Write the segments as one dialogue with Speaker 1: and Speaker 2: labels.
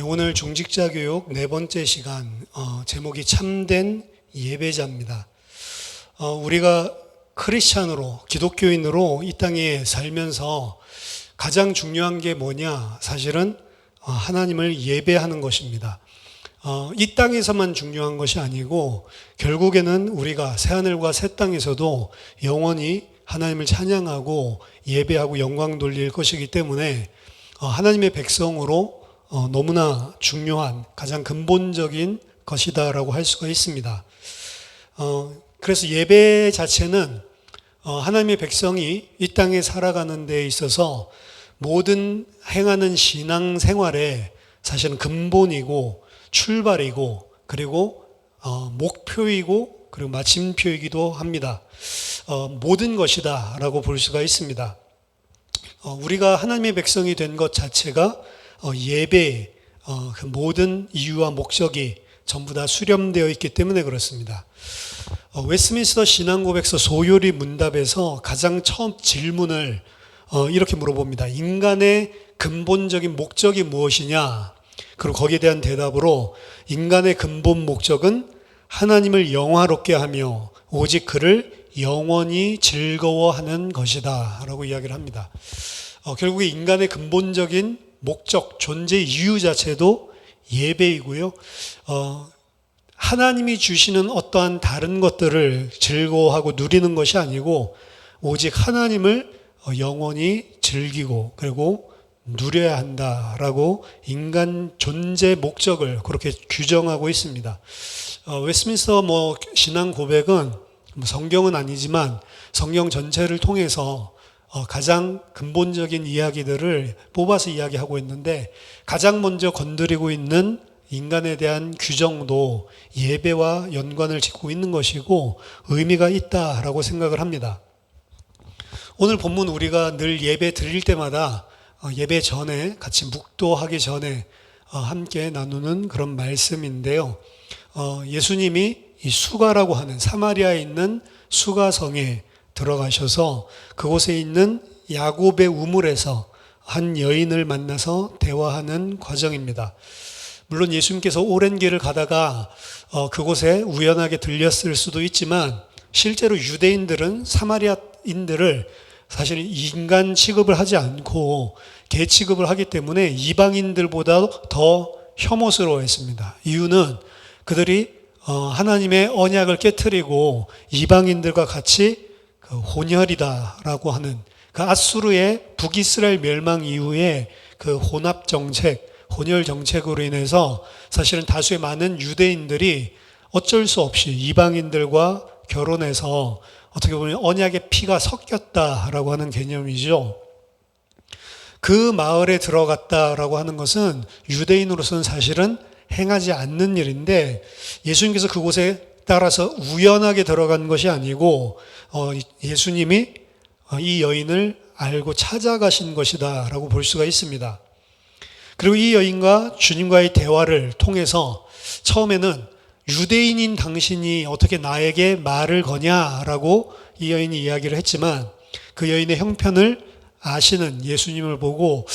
Speaker 1: 오늘 중직자 교육 네 번째 시간, 제목이 참된 예배자입니다. 우리가 크리스찬으로, 기독교인으로 이 땅에 살면서 가장 중요한 게 뭐냐? 사실은 하나님을 예배하는 것입니다. 이 땅에서만 중요한 것이 아니고 결국에는 우리가 새하늘과 새 땅에서도 영원히 하나님을 찬양하고 예배하고 영광 돌릴 것이기 때문에 하나님의 백성으로 너무나 중요한 가장 근본적인 것이다라고 할 수가 있습니다. 그래서 예배 자체는 하나님의 백성이 이 땅에 살아가는 데 있어서 모든 행하는 신앙 생활의 사실은 근본이고 출발이고 그리고 목표이고 그리고 마침표이기도 합니다. 모든 것이다 라고 볼 수가 있습니다. 우리가 하나님의 백성이 된 것 자체가 예배의 그 모든 이유와 목적이 전부 다 수렴되어 있기 때문에 그렇습니다. 웨스민스터 신앙고백서 소요리 문답에서 가장 처음 질문을 이렇게 물어봅니다. 인간의 근본적인 목적이 무엇이냐? 그리고 거기에 대한 대답으로 인간의 근본 목적은 하나님을 영화롭게 하며 오직 그를 영원히 즐거워하는 것이다 라고 이야기를 합니다. 결국에 인간의 근본적인 목적, 존재 이유 자체도 예배이고요. 하나님이 주시는 어떠한 다른 것들을 즐거워하고 누리는 것이 아니고 오직 하나님을 영원히 즐기고 그리고 누려야 한다라고 인간 존재 목적을 그렇게 규정하고 있습니다. 웨스민스터 신앙 고백은 성경은 아니지만 성경 전체를 통해서 가장 근본적인 이야기들을 뽑아서 이야기하고 있는데 가장 먼저 건드리고 있는 인간에 대한 규정도 예배와 연관을 짓고 있는 것이고 의미가 있다라고 생각을 합니다. 오늘 본문 우리가 늘 예배 드릴 때마다 예배 전에 같이 묵도하기 전에 함께 나누는 그런 말씀인데요. 예수님이 이 수가라고 하는 사마리아에 있는 수가성에 들어가셔서 그곳에 있는 야곱의 우물에서 한 여인을 만나서 대화하는 과정입니다. 물론 예수님께서 오랜 길을 가다가 그곳에 우연하게 들렸을 수도 있지만 실제로 유대인들은 사마리아인들을 사실 인간 취급을 하지 않고 개 취급을 하기 때문에 이방인들보다 더 혐오스러워했습니다. 이유는 그들이 하나님의 언약을 깨트리고 이방인들과 같이 혼혈이다라고 하는 그 아수르의 북이스라엘 멸망 이후에 그 혼합 정책, 혼혈 정책으로 인해서 사실은 다수의 많은 유대인들이 어쩔 수 없이 이방인들과 결혼해서 어떻게 보면 언약의 피가 섞였다라고 하는 개념이죠. 그 마을에 들어갔다라고 하는 것은 유대인으로서는 사실은 행하지 않는 일인데 예수님께서 그곳에 따라서 우연하게 들어간 것이 아니고 예수님이 이 여인을 알고 찾아가신 것이다 라고 볼 수가 있습니다. 그리고 이 여인과 주님과의 대화를 통해서 처음에는 유대인인 당신이 어떻게 나에게 말을 거냐라고 이 여인이 이야기를 했지만 그 여인의 형편을 아시는 예수님을 보고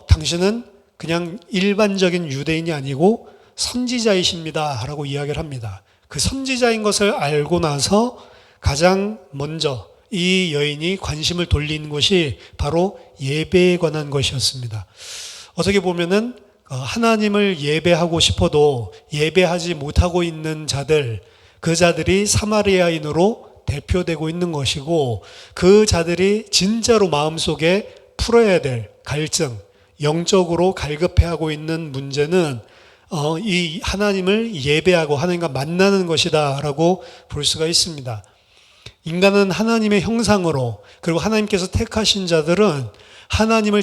Speaker 1: 당신은 그냥 일반적인 유대인이 아니고 선지자이십니다 라고 이야기를 합니다. 그 선지자인 것을 알고 나서 가장 먼저 이 여인이 관심을 돌린 것이 바로 예배에 관한 것이었습니다. 어떻게 보면은 하나님을 예배하고 싶어도 예배하지 못하고 있는 자들, 그 자들이 사마리아인으로 대표되고 있는 것이고 그 자들이 진짜로 마음속에 풀어야 될 갈증, 영적으로 갈급해하고 있는 문제는 이 하나님을 예배하고 하나님과 만나는 것이다 라고 볼 수가 있습니다. 인간은 하나님의 형상으로 그리고 하나님께서 택하신 자들은 하나님을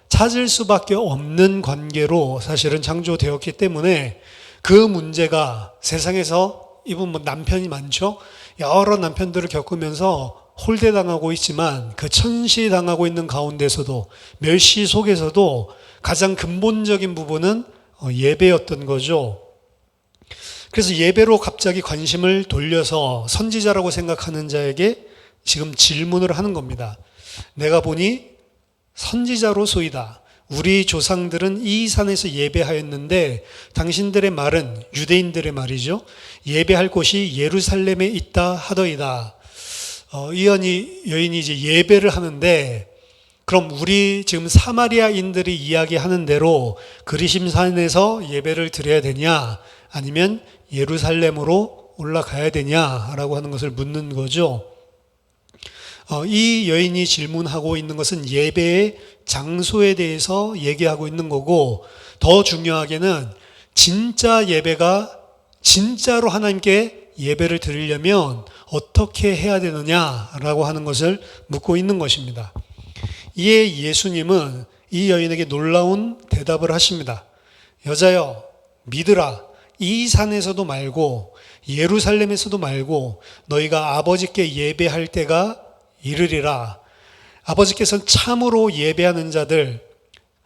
Speaker 1: 찾을 수밖에 없는 관계로 사실은 창조되었기 때문에 그 문제가 세상에서 이분 남편이 많죠. 여러 남편들을 겪으면서 홀대당하고 있지만 그 천시당하고 있는 가운데서도 멸시 속에서도 가장 근본적인 부분은 예배였던 거죠. 그래서 예배로 갑자기 관심을 돌려서 선지자라고 생각하는 자에게 지금 질문을 하는 겁니다. 내가 보니 선지자로소이다. 우리 조상들은 이 산에서 예배하였는데 당신들의 말은, 유대인들의 말이죠, 예배할 곳이 예루살렘에 있다 하더이다. 이 여인이 이제 예배를 하는데, 그럼 우리 지금 사마리아인들이 이야기하는 대로 그리심산에서 예배를 드려야 되냐, 아니면 예루살렘으로 올라가야 되냐라고 하는 것을 묻는 거죠. 이 여인이 질문하고 있는 것은 예배의 장소에 대해서 얘기하고 있는 거고, 더 중요하게는 진짜 예배가 진짜로 하나님께 예배를 드리려면 어떻게 해야 되느냐라고 하는 것을 묻고 있는 것입니다. 이에 예수님은 이 여인에게 놀라운 대답을 하십니다. 여자여, 믿으라. 이 산에서도 말고 예루살렘에서도 말고 너희가 아버지께 예배할 때가 이르리라. 아버지께서는 참으로 예배하는 자들,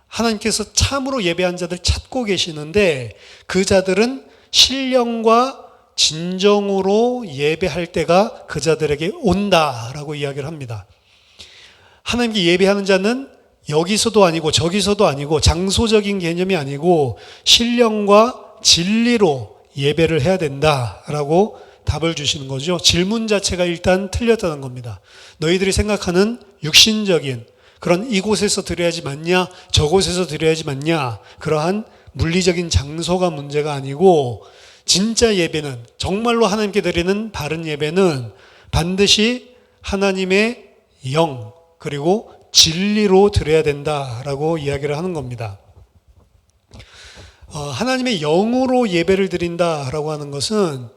Speaker 1: 하나님께서 참으로 예배한 자들 찾고 계시는데, 그 자들은 신령과 진정으로 예배할 때가 그 자들에게 온다라고 이야기를 합니다. 하나님께 예배하는 자는 여기서도 아니고 저기서도 아니고 장소적인 개념이 아니고 신령과 진리로 예배를 해야 된다라고 답을 주시는 거죠. 질문 자체가 일단 틀렸다는 겁니다. 너희들이 생각하는 육신적인 그런 이곳에서 드려야지 맞냐, 저곳에서 드려야지 맞냐, 그러한 물리적인 장소가 문제가 아니고, 진짜 예배는, 정말로 하나님께 드리는 바른 예배는 반드시 하나님의 영 그리고 진리로 드려야 된다라고 이야기를 하는 겁니다. 하나님의 영으로 예배를 드린다라고 하는 것은,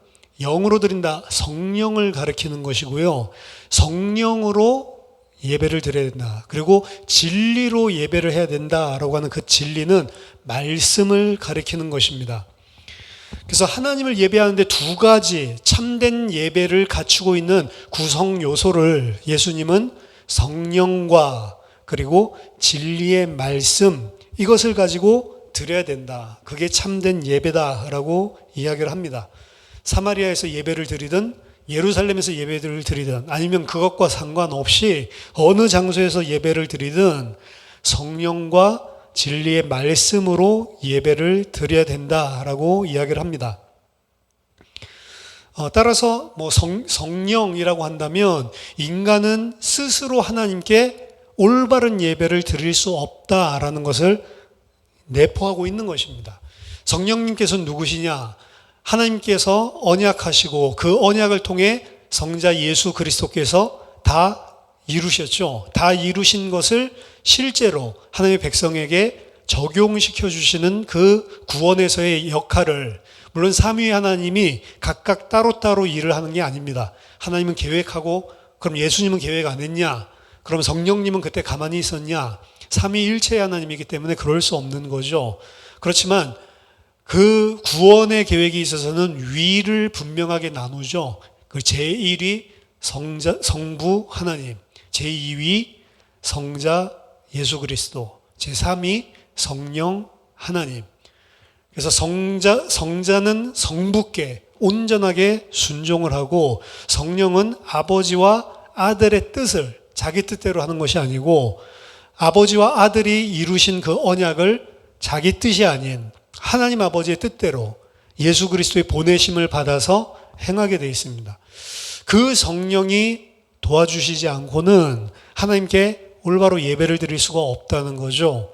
Speaker 1: 영으로 드린다, 성령을 가리키는 것이고요. 성령으로 예배를 드려야 된다. 그리고 진리로 예배를 해야 된다라고 하는 그 진리는 말씀을 가리키는 것입니다. 그래서 하나님을 예배하는데 두 가지 참된 예배를 갖추고 있는 구성 요소를 예수님은 성령과 그리고 진리의 말씀, 이것을 가지고 드려야 된다. 그게 참된 예배다라고 이야기를 합니다. 사마리아에서 예배를 드리든 예루살렘에서 예배를 드리든 아니면 그것과 상관없이 어느 장소에서 예배를 드리든 성령과 진리의 말씀으로 예배를 드려야 된다라고 이야기를 합니다. 따라서 성령이라고 한다면 인간은 스스로 하나님께 올바른 예배를 드릴 수 없다라는 것을 내포하고 있는 것입니다. 성령님께서는 누구시냐? 하나님께서 언약하시고 그 언약을 통해 성자 예수 그리스도께서 다 이루셨죠. 다 이루신 것을 실제로 하나님의 백성에게 적용시켜 주시는 그 구원에서의 역할을, 물론 삼위의 하나님이 각각 따로따로 일을 하는 게 아닙니다. 하나님은 계획하고, 그럼 예수님은 계획 안 했냐? 그럼 성령님은 그때 가만히 있었냐? 삼위일체의 하나님이기 때문에 그럴 수 없는 거죠. 그렇지만 그 구원의 계획에 있어서는 위를 분명하게 나누죠. 그 제1위 성부 하나님, 제2위 성자 예수 그리스도, 제3위 성령 하나님. 그래서 성자는 성부께 온전하게 순종을 하고, 성령은 아버지와 아들의 뜻을 자기 뜻대로 하는 것이 아니고, 아버지와 아들이 이루신 그 언약을 자기 뜻이 아닌 하나님 아버지의 뜻대로 예수 그리스도의 보내심을 받아서 행하게 되어 있습니다. 그 성령이 도와주시지 않고는 하나님께 올바로 예배를 드릴 수가 없다는 거죠.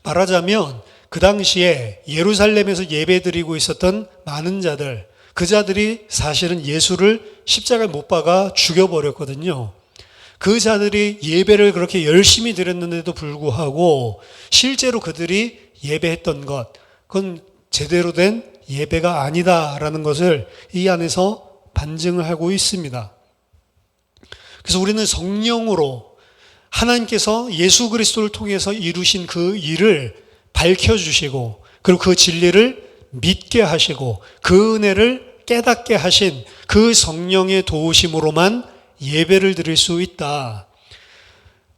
Speaker 1: 말하자면 그 당시에 예루살렘에서 예배 드리고 있었던 많은 자들, 그 자들이 사실은 예수를 십자가에 못 박아 죽여버렸거든요. 그 자들이 예배를 그렇게 열심히 드렸는데도 불구하고 실제로 그들이 예배했던 것, 그건 제대로 된 예배가 아니다라는 것을 이 안에서 반증을 하고 있습니다. 그래서 우리는 성령으로 하나님께서 예수 그리스도를 통해서 이루신 그 일을 밝혀주시고, 그리고 그 진리를 믿게 하시고 그 은혜를 깨닫게 하신 그 성령의 도우심으로만 예배를 드릴 수 있다.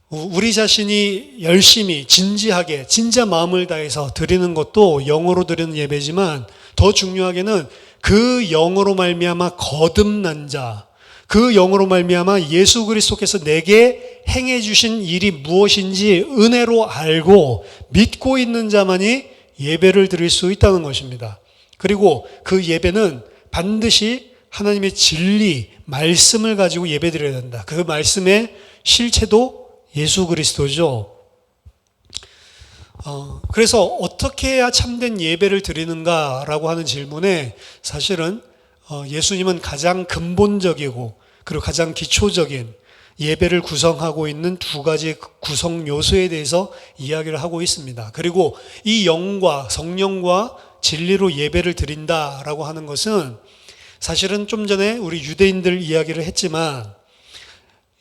Speaker 1: 우리 자신이 열심히 진지하게 진짜 마음을 다해서 드리는 것도 영으로 드리는 예배지만, 더 중요하게는 그 영으로 말미암아 거듭난 자, 그 영으로 말미암아 예수 그리스도께서 내게 행해 주신 일이 무엇인지 은혜로 알고 믿고 있는 자만이 예배를 드릴 수 있다는 것입니다. 그리고 그 예배는 반드시 하나님의 진리, 말씀을 가지고 예배 드려야 된다. 그 말씀의 실체도 예수 그리스도죠. 그래서 어떻게 해야 참된 예배를 드리는가라고 하는 질문에 사실은 예수님은 가장 근본적이고 그리고 가장 기초적인 예배를 구성하고 있는 두 가지 구성 요소에 대해서 이야기를 하고 있습니다. 그리고 이 영과 성령과 진리로 예배를 드린다라고 하는 것은 사실은 좀 전에 우리 유대인들 이야기를 했지만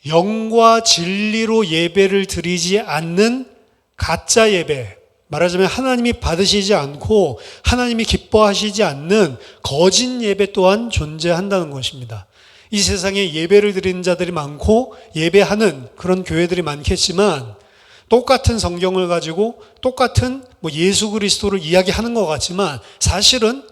Speaker 1: 영과 진리로 예배를 드리지 않는 가짜 예배, 말하자면 하나님이 받으시지 않고 하나님이 기뻐하시지 않는 거짓 예배 또한 존재한다는 것입니다. 이 세상에 예배를 드리는 자들이 많고 예배하는 그런 교회들이 많겠지만 똑같은 성경을 가지고 똑같은 예수 그리스도를 이야기하는 것 같지만 사실은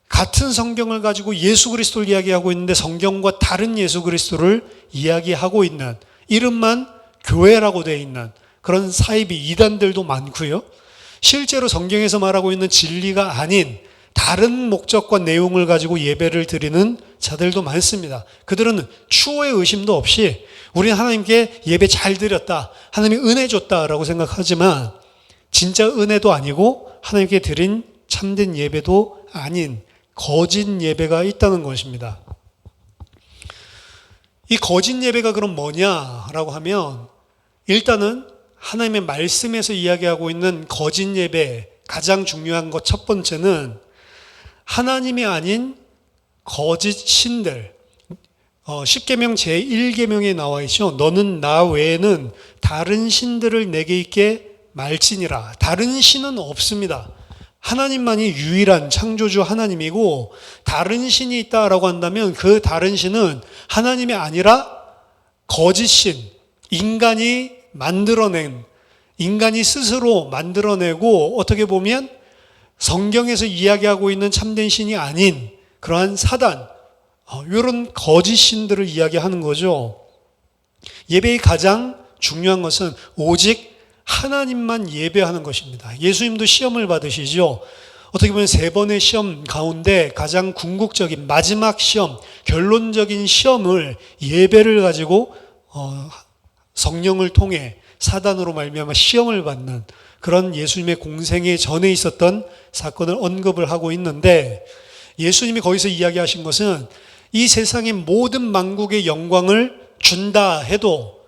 Speaker 1: 같은 성경을 가지고 예수 그리스도를 이야기하고 있는데 성경과 다른 예수 그리스도를 이야기하고 있는, 이름만 교회라고 되어 있는 그런 사이비 이단들도 많고요. 실제로 성경에서 말하고 있는 진리가 아닌 다른 목적과 내용을 가지고 예배를 드리는 자들도 많습니다. 그들은 추호의 의심도 없이 우리는 하나님께 예배 잘 드렸다, 하나님이 은혜 줬다라고 생각하지만 진짜 은혜도 아니고 하나님께 드린 참된 예배도 아닌 거짓 예배가 있다는 것입니다. 이 거짓 예배가 그럼 뭐냐라고 하면 일단은 하나님의 말씀에서 이야기하고 있는 거짓 예배 가장 중요한 것 첫 번째는 하나님이 아닌 거짓 신들, 10계명 제1계명에 나와 있죠. 너는 나 외에는 다른 신들을 내게 있게 말지니라. 다른 신은 없습니다. 하나님만이 유일한 창조주 하나님이고 다른 신이 있다라고 한다면 그 다른 신은 하나님이 아니라 거짓 신, 인간이 만들어낸, 인간이 스스로 만들어내고 어떻게 보면 성경에서 이야기하고 있는 참된 신이 아닌 그러한 사단, 이런 거짓 신들을 이야기하는 거죠. 예배의 가장 중요한 것은 오직 하나님만 예배하는 것입니다. 예수님도 시험을 받으시죠. 어떻게 보면 3번의 시험 가운데 가장 궁극적인 마지막 시험, 결론적인 시험을 예배를 가지고 성령을 통해 사단으로 말미암아 시험을 받는 그런 예수님의 공생애 전에 있었던 사건을 언급을 하고 있는데 예수님이 거기서 이야기하신 것은 이 세상의 모든 만국의 영광을 준다 해도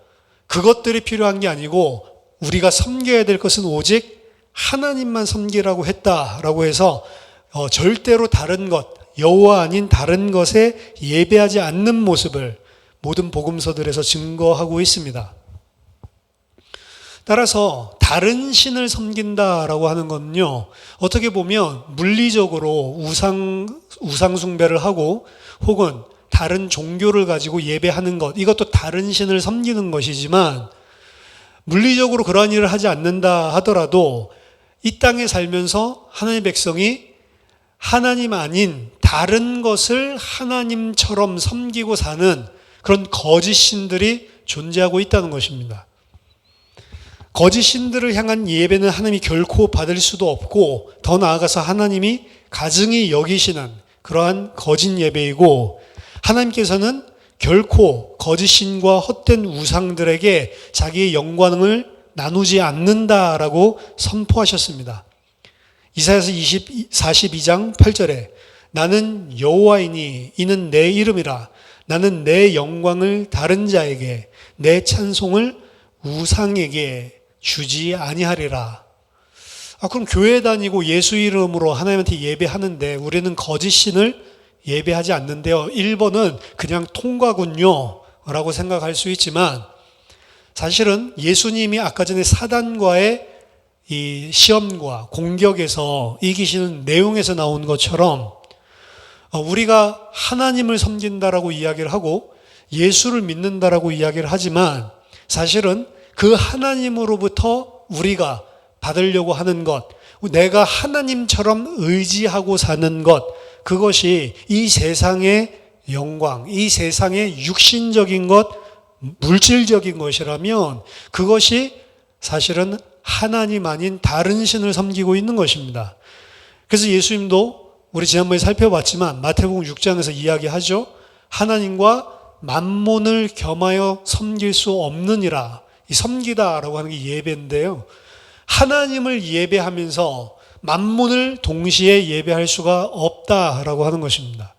Speaker 1: 그것들이 필요한 게 아니고 우리가 섬겨야 될 것은 오직 하나님만 섬기라고 했다라고 해서 절대로 다른 것, 여호와 아닌 다른 것에 예배하지 않는 모습을 모든 복음서들에서 증거하고 있습니다. 따라서 다른 신을 섬긴다라고 하는 것은요, 어떻게 보면 물리적으로 우상 숭배를 하고 혹은 다른 종교를 가지고 예배하는 것, 이것도 다른 신을 섬기는 것이지만 물리적으로 그러한 일을 하지 않는다 하더라도 이 땅에 살면서 하나님의 백성이 하나님 아닌 다른 것을 하나님처럼 섬기고 사는 그런 거짓 신들이 존재하고 있다는 것입니다. 거짓 신들을 향한 예배는 하나님이 결코 받을 수도 없고 더 나아가서 하나님이 가증히 여기시는 그러한 거짓 예배이고 하나님께서는 결코 거짓 신과 헛된 우상들에게 자기의 영광을 나누지 않는다라고 선포하셨습니다. 이사야서 42장 8절에 나는 여호와이니 이는 내 이름이라 나는 내 영광을 다른 자에게 내 찬송을 우상에게 주지 아니하리라. 그럼 교회 다니고 예수 이름으로 하나님한테 예배하는데 우리는 거짓 신을 예배하지 않는데요. 1번은 그냥 통과군요 라고 생각할 수 있지만 사실은 예수님이 아까 전에 사단과의 이 시험과 공격에서 이기시는 내용에서 나온 것처럼 우리가 하나님을 섬긴다라고 이야기를 하고 예수를 믿는다라고 이야기를 하지만 사실은 그 하나님으로부터 우리가 받으려고 하는 것, 내가 하나님처럼 의지하고 사는 것, 그것이 이 세상의 영광, 이 세상의 육신적인 것, 물질적인 것이라면 그것이 사실은 하나님 아닌 다른 신을 섬기고 있는 것입니다. 그래서 예수님도 우리 지난번에 살펴봤지만 마태복음 6장에서 이야기하죠. 하나님과 만몬을 겸하여 섬길 수 없느니라. 이 섬기다라고 하는 게 예배인데요. 하나님을 예배하면서 만몬을 동시에 예배할 수가 없다라고 하는 것입니다.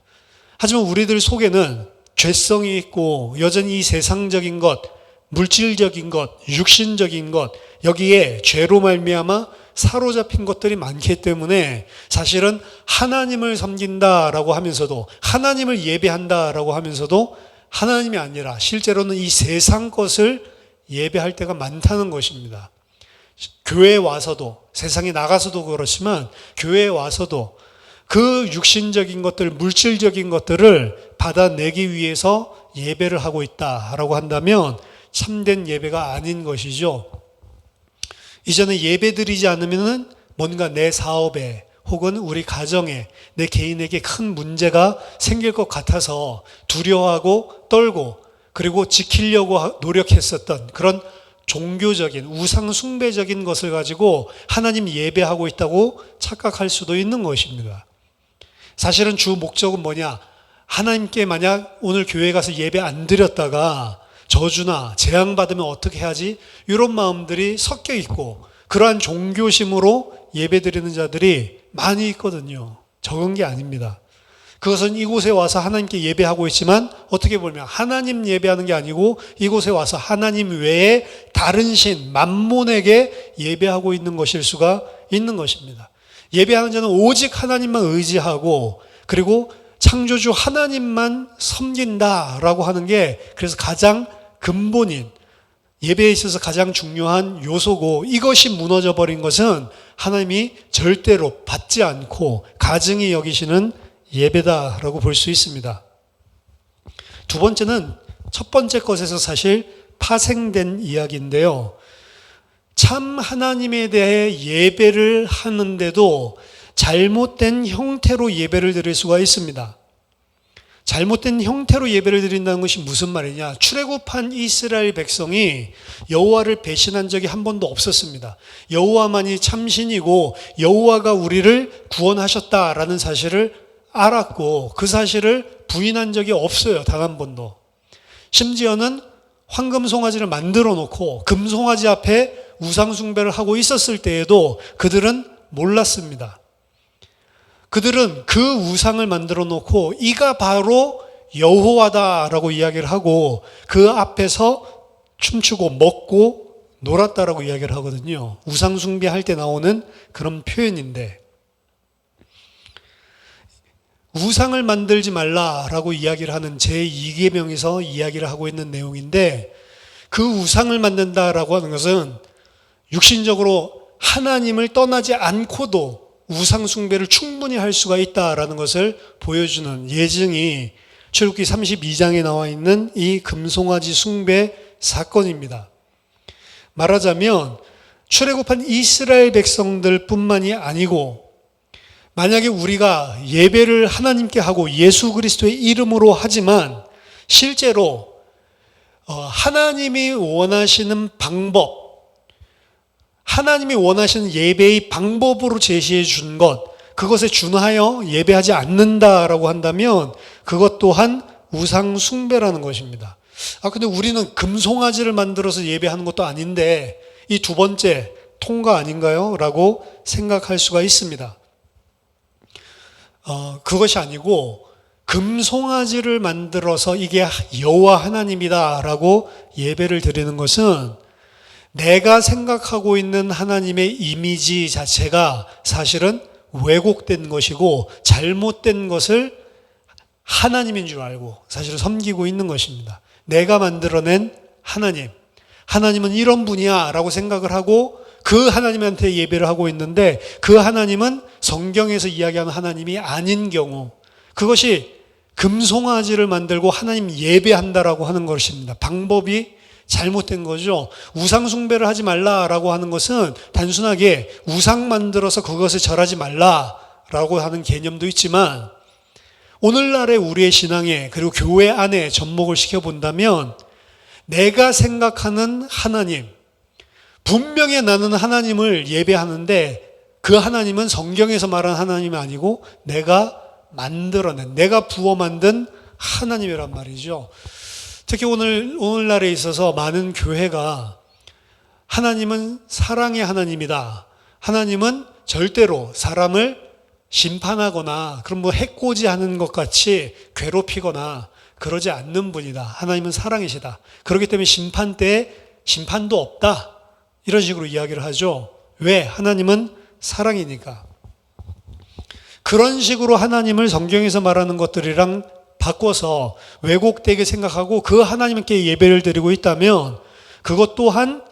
Speaker 1: 하지만 우리들 속에는 죄성이 있고 여전히 이 세상적인 것, 물질적인 것, 육신적인 것, 여기에 죄로 말미암아 사로잡힌 것들이 많기 때문에 사실은 하나님을 섬긴다라고 하면서도, 하나님을 예배한다라고 하면서도 하나님이 아니라 실제로는 이 세상 것을 예배할 때가 많다는 것입니다. 교회에 와서도, 세상에 나가서도 그렇지만 교회에 와서도 그 육신적인 것들, 물질적인 것들을 받아내기 위해서 예배를 하고 있다라고 한다면 참된 예배가 아닌 것이죠. 이전에 예배 드리지 않으면 뭔가 내 사업에 혹은 우리 가정에 내 개인에게 큰 문제가 생길 것 같아서 두려워하고 떨고 그리고 지키려고 노력했었던 그런 종교적인 우상 숭배적인 것을 가지고 하나님 예배하고 있다고 착각할 수도 있는 것입니다. 사실은 주 목적은 뭐냐? 하나님께 만약 오늘 교회 가서 예배 안 드렸다가 저주나 재앙받으면 어떻게 해야지? 이런 마음들이 섞여 있고 그러한 종교심으로 예배 드리는 자들이 많이 있거든요. 적은 게 아닙니다. 그것은 이곳에 와서 하나님께 예배하고 있지만 어떻게 보면 하나님 예배하는 게 아니고 이곳에 와서 하나님 외에 다른 신, 만몬에게 예배하고 있는 것일 수가 있는 것입니다. 예배하는 자는 오직 하나님만 의지하고 그리고 창조주 하나님만 섬긴다라고 하는 게 그래서 가장 근본인 예배에 있어서 가장 중요한 요소고 이것이 무너져 버린 것은 하나님이 절대로 받지 않고 가증히 여기시는 예배다라고 볼 수 있습니다. 두 번째는 첫 번째 것에서 사실 파생된 이야기인데요. 참 하나님에 대해 예배를 하는데도 잘못된 형태로 예배를 드릴 수가 있습니다. 잘못된 형태로 예배를 드린다는 것이 무슨 말이냐? 출애굽한 이스라엘 백성이 여호와를 배신한 적이 한 번도 없었습니다. 여호와만이 참신이고 여호와가 우리를 구원하셨다라는 사실을 알았고 그 사실을 부인한 적이 없어요. 단 한 번도. 심지어는 황금 송아지를 만들어 놓고 금 송아지 앞에 우상 숭배를 하고 있었을 때에도 그들은 몰랐습니다. 그들은 그 우상을 만들어 놓고 이가 바로 여호와다라고 이야기를 하고 그 앞에서 춤추고 먹고 놀았다라고 이야기를 하거든요. 우상 숭배할 때 나오는 그런 표현인데 우상을 만들지 말라라고 이야기를 하는 제2계명에서 이야기를 하고 있는 내용인데 그 우상을 만든다라고 하는 것은 육신적으로 하나님을 떠나지 않고도 우상 숭배를 충분히 할 수가 있다라는 것을 보여주는 예증이 출애굽기 32장에 나와 있는 이 금송아지 숭배 사건입니다. 말하자면 출애굽한 이스라엘 백성들 뿐만이 아니고 만약에 우리가 예배를 하나님께 하고 예수 그리스도의 이름으로 하지만 실제로 하나님이 원하시는 방법, 하나님이 원하시는 예배의 방법으로 제시해 준 것, 그것에 준하여 예배하지 않는다라고 한다면 그것 또한 우상 숭배라는 것입니다. 근데 우리는 금송아지를 만들어서 예배하는 것도 아닌데 이 두 번째 통과 아닌가요? 라고 생각할 수가 있습니다. 그것이 아니고 금송아지를 만들어서 이게 여호와 하나님이다라고 예배를 드리는 것은 내가 생각하고 있는 하나님의 이미지 자체가 사실은 왜곡된 것이고 잘못된 것을 하나님인 줄 알고 사실은 섬기고 있는 것입니다. 내가 만들어낸 하나님, 하나님은 이런 분이야 라고 생각을 하고 그 하나님한테 예배를 하고 있는데 그 하나님은 성경에서 이야기하는 하나님이 아닌 경우 그것이 금송아지를 만들고 하나님 예배한다라고 하는 것입니다. 방법이 잘못된 거죠. 우상 숭배를 하지 말라라고 하는 것은 단순하게 우상 만들어서 그것을 절하지 말라라고 하는 개념도 있지만 오늘날의 우리의 신앙에 그리고 교회 안에 접목을 시켜본다면 내가 생각하는 하나님, 분명히 나는 하나님을 예배하는데 그 하나님은 성경에서 말하는 하나님이 아니고 내가 만들어낸, 내가 부어 만든 하나님이란 말이죠. 특히 오늘날에 있어서 많은 교회가 하나님은 사랑의 하나님이다. 하나님은 절대로 사람을 심판하거나 그런 뭐 해코지하는 것 같이 괴롭히거나 그러지 않는 분이다. 하나님은 사랑이시다. 그렇기 때문에 심판 때에 심판도 없다. 이런 식으로 이야기를 하죠. 왜? 하나님은 사랑이니까. 그런 식으로 하나님을 성경에서 말하는 것들이랑 바꿔서 왜곡되게 생각하고 그 하나님께 예배를 드리고 있다면 그것 또한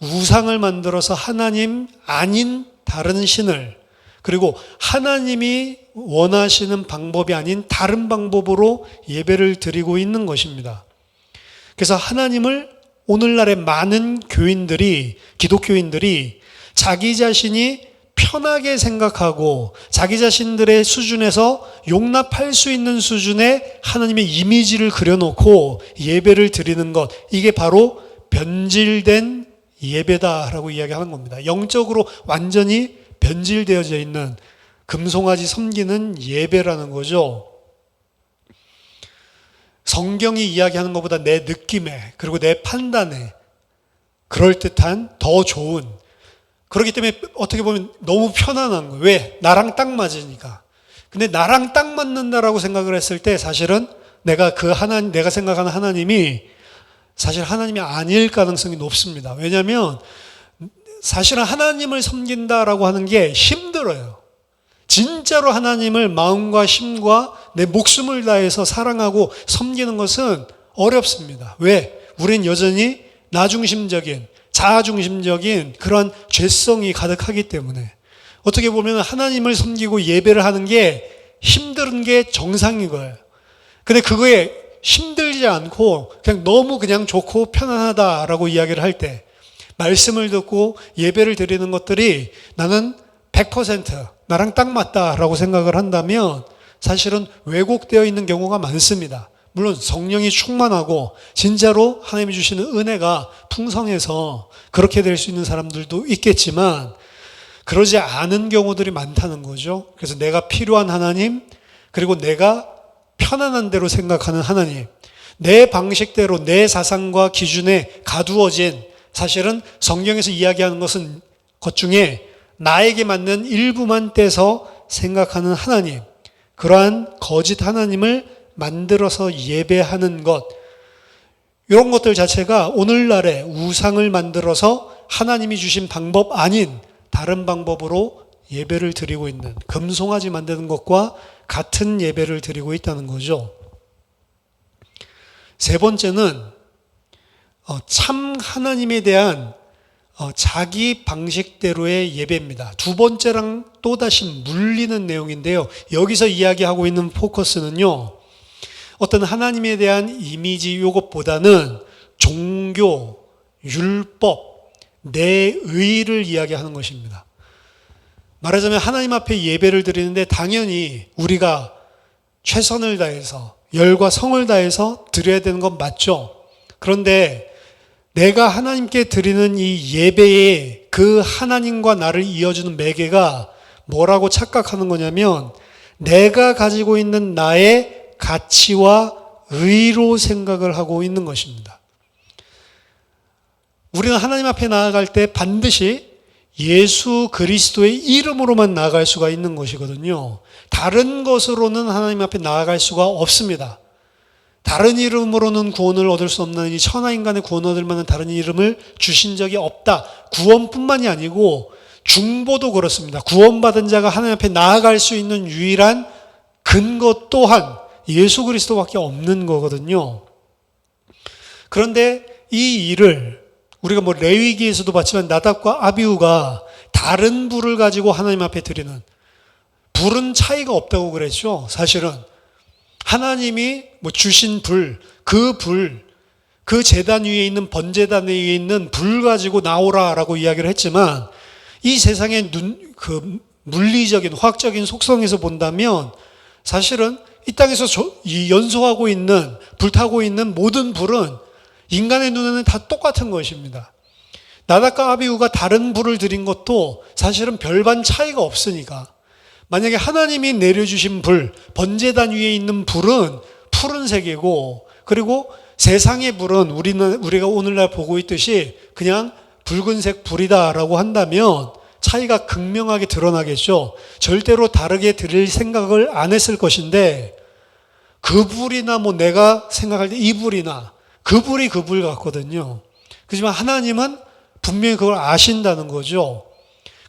Speaker 1: 우상을 만들어서 하나님 아닌 다른 신을, 그리고 하나님이 원하시는 방법이 아닌 다른 방법으로 예배를 드리고 있는 것입니다. 그래서 하나님을 오늘날의 많은 교인들이, 기독교인들이 자기 자신이 편하게 생각하고 자기 자신들의 수준에서 용납할 수 있는 수준의 하나님의 이미지를 그려놓고 예배를 드리는 것, 이게 바로 변질된 예배다라고 이야기하는 겁니다. 영적으로 완전히 변질되어져 있는 금송아지 섬기는 예배라는 거죠. 성경이 이야기하는 것보다 내 느낌에 그리고 내 판단에 그럴듯한 더 좋은, 그렇기 때문에 어떻게 보면 너무 편안한 거예요. 왜? 나랑 딱 맞으니까. 근데 나랑 딱 맞는다라고 생각을 했을 때 사실은 내가 생각하는 하나님이 사실 하나님이 아닐 가능성이 높습니다. 왜냐하면 사실은 하나님을 섬긴다라고 하는 게 힘들어요. 진짜로 하나님을 마음과 힘과 내 목숨을 다해서 사랑하고 섬기는 것은 어렵습니다. 왜? 우린 여전히 나중심적인, 자아중심적인 그런 죄성이 가득하기 때문에 어떻게 보면 하나님을 섬기고 예배를 하는 게 힘든 게 정상인 거예요. 근데 그거에 힘들지 않고 그냥 좋고 편안하다라고 이야기를 할 때 말씀을 듣고 예배를 드리는 것들이 나는 100% 나랑 딱 맞다라고 생각을 한다면 사실은 왜곡되어 있는 경우가 많습니다. 물론 성령이 충만하고 진짜로 하나님이 주시는 은혜가 풍성해서 그렇게 될 수 있는 사람들도 있겠지만 그러지 않은 경우들이 많다는 거죠. 그래서 내가 필요한 하나님, 그리고 내가 편안한 대로 생각하는 하나님, 내 방식대로 내 사상과 기준에 가두어진, 사실은 성경에서 이야기하는 것 중에 나에게 맞는 일부만 떼서 생각하는 하나님, 그러한 거짓 하나님을 만들어서 예배하는 것, 이런 것들 자체가 오늘날의 우상을 만들어서 하나님이 주신 방법 아닌 다른 방법으로 예배를 드리고 있는, 금송아지 만드는 것과 같은 예배를 드리고 있다는 거죠. 세 번째는 참 하나님에 대한 자기 방식대로의 예배입니다. 두 번째랑 또다시 물리는 내용인데요. 여기서 이야기하고 있는 포커스는요, 어떤 하나님에 대한 이미지 이것보다는 종교, 율법, 내 의를 이야기하는 것입니다. 말하자면 하나님 앞에 예배를 드리는데 당연히 우리가 최선을 다해서 열과 성을 다해서 드려야 되는 건 맞죠. 그런데 내가 하나님께 드리는 이 예배에 그 하나님과 나를 이어주는 매개가 뭐라고 착각하는 거냐면 내가 가지고 있는 나의 가치와 의로 생각을 하고 있는 것입니다. 우리는 하나님 앞에 나아갈 때 반드시 예수 그리스도의 이름으로만 나아갈 수가 있는 것이거든요. 다른 것으로는 하나님 앞에 나아갈 수가 없습니다. 다른 이름으로는 구원을 얻을 수 없는 이 천하인간의 구원을 얻을 만한 다른 이름을 주신 적이 없다. 구원뿐만이 아니고 중보도 그렇습니다. 구원받은 자가 하나님 앞에 나아갈 수 있는 유일한 근거 또한 예수 그리스도밖에 없는 거거든요. 그런데 이 일을 우리가 레위기에서도 봤지만 나답과 아비후가 다른 불을 가지고 하나님 앞에 드리는, 불은 차이가 없다고 그랬죠. 사실은 하나님이 주신 불, 그 제단 위에 있는 번제단 위에 있는 불 가지고 나오라라고 이야기를 했지만 이 세상의 물리적인 화학적인 속성에서 본다면 사실은 이 땅에서 이 연소하고 있는, 불타고 있는 모든 불은 인간의 눈에는 다 똑같은 것입니다. 나답과 아비후가 다른 불을 들인 것도 사실은 별반 차이가 없으니까, 만약에 하나님이 내려주신 불, 번제단 위에 있는 불은 푸른색이고, 그리고 세상의 불은 우리가 오늘날 보고 있듯이 그냥 붉은색 불이다라고 한다면 차이가 극명하게 드러나겠죠. 절대로 다르게 드릴 생각을 안 했을 것인데, 그 불이나 내가 생각할 때 이 불이나 그 불이 그 불 같거든요. 그렇지만 하나님은 분명히 그걸 아신다는 거죠.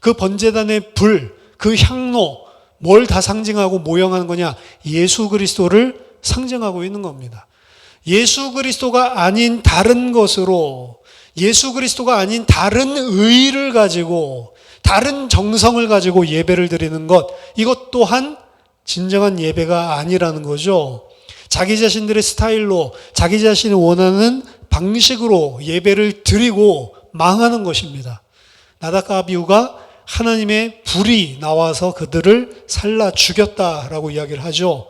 Speaker 1: 그 번제단의 불, 그 향로, 뭘 다 상징하고 모형하는 거냐? 예수 그리스도를 상징하고 있는 겁니다. 예수 그리스도가 아닌 다른 것으로, 예수 그리스도가 아닌 다른 의의를 가지고, 다른 정성을 가지고 예배를 드리는 것, 이것 또한 진정한 예배가 아니라는 거죠. 자기 자신들의 스타일로, 자기 자신이 원하는 방식으로 예배를 드리고 망하는 것입니다. 나답과 아비후가 하나님의 불이 나와서 그들을 살라 죽였다라고 이야기를 하죠.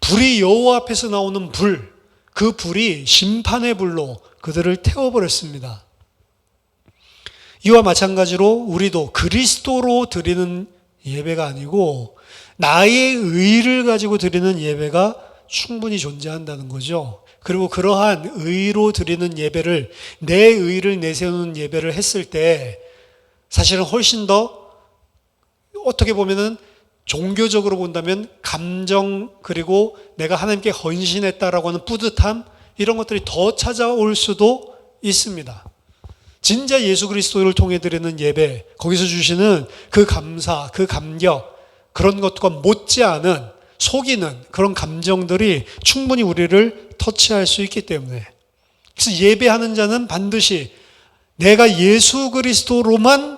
Speaker 1: 불이 여호와 앞에서 나오는 불, 그 불이 심판의 불로 그들을 태워버렸습니다. 이와 마찬가지로 우리도 그리스도로 드리는 예배가 아니고 나의 의를 가지고 드리는 예배가 충분히 존재한다는 거죠. 그리고 그러한 의로 드리는 예배를, 내 의를 내세우는 예배를 했을 때 사실은 훨씬 더 어떻게 보면은 종교적으로 본다면 감정, 그리고 내가 하나님께 헌신했다라고 하는 뿌듯함, 이런 것들이 더 찾아올 수도 있습니다. 진짜 예수 그리스도를 통해 드리는 예배, 거기서 주시는 그 감사, 그 감격, 그런 것과 못지않은 속이는 그런 감정들이 충분히 우리를 터치할 수 있기 때문에, 그래서 예배하는 자는 반드시 내가 예수 그리스도로만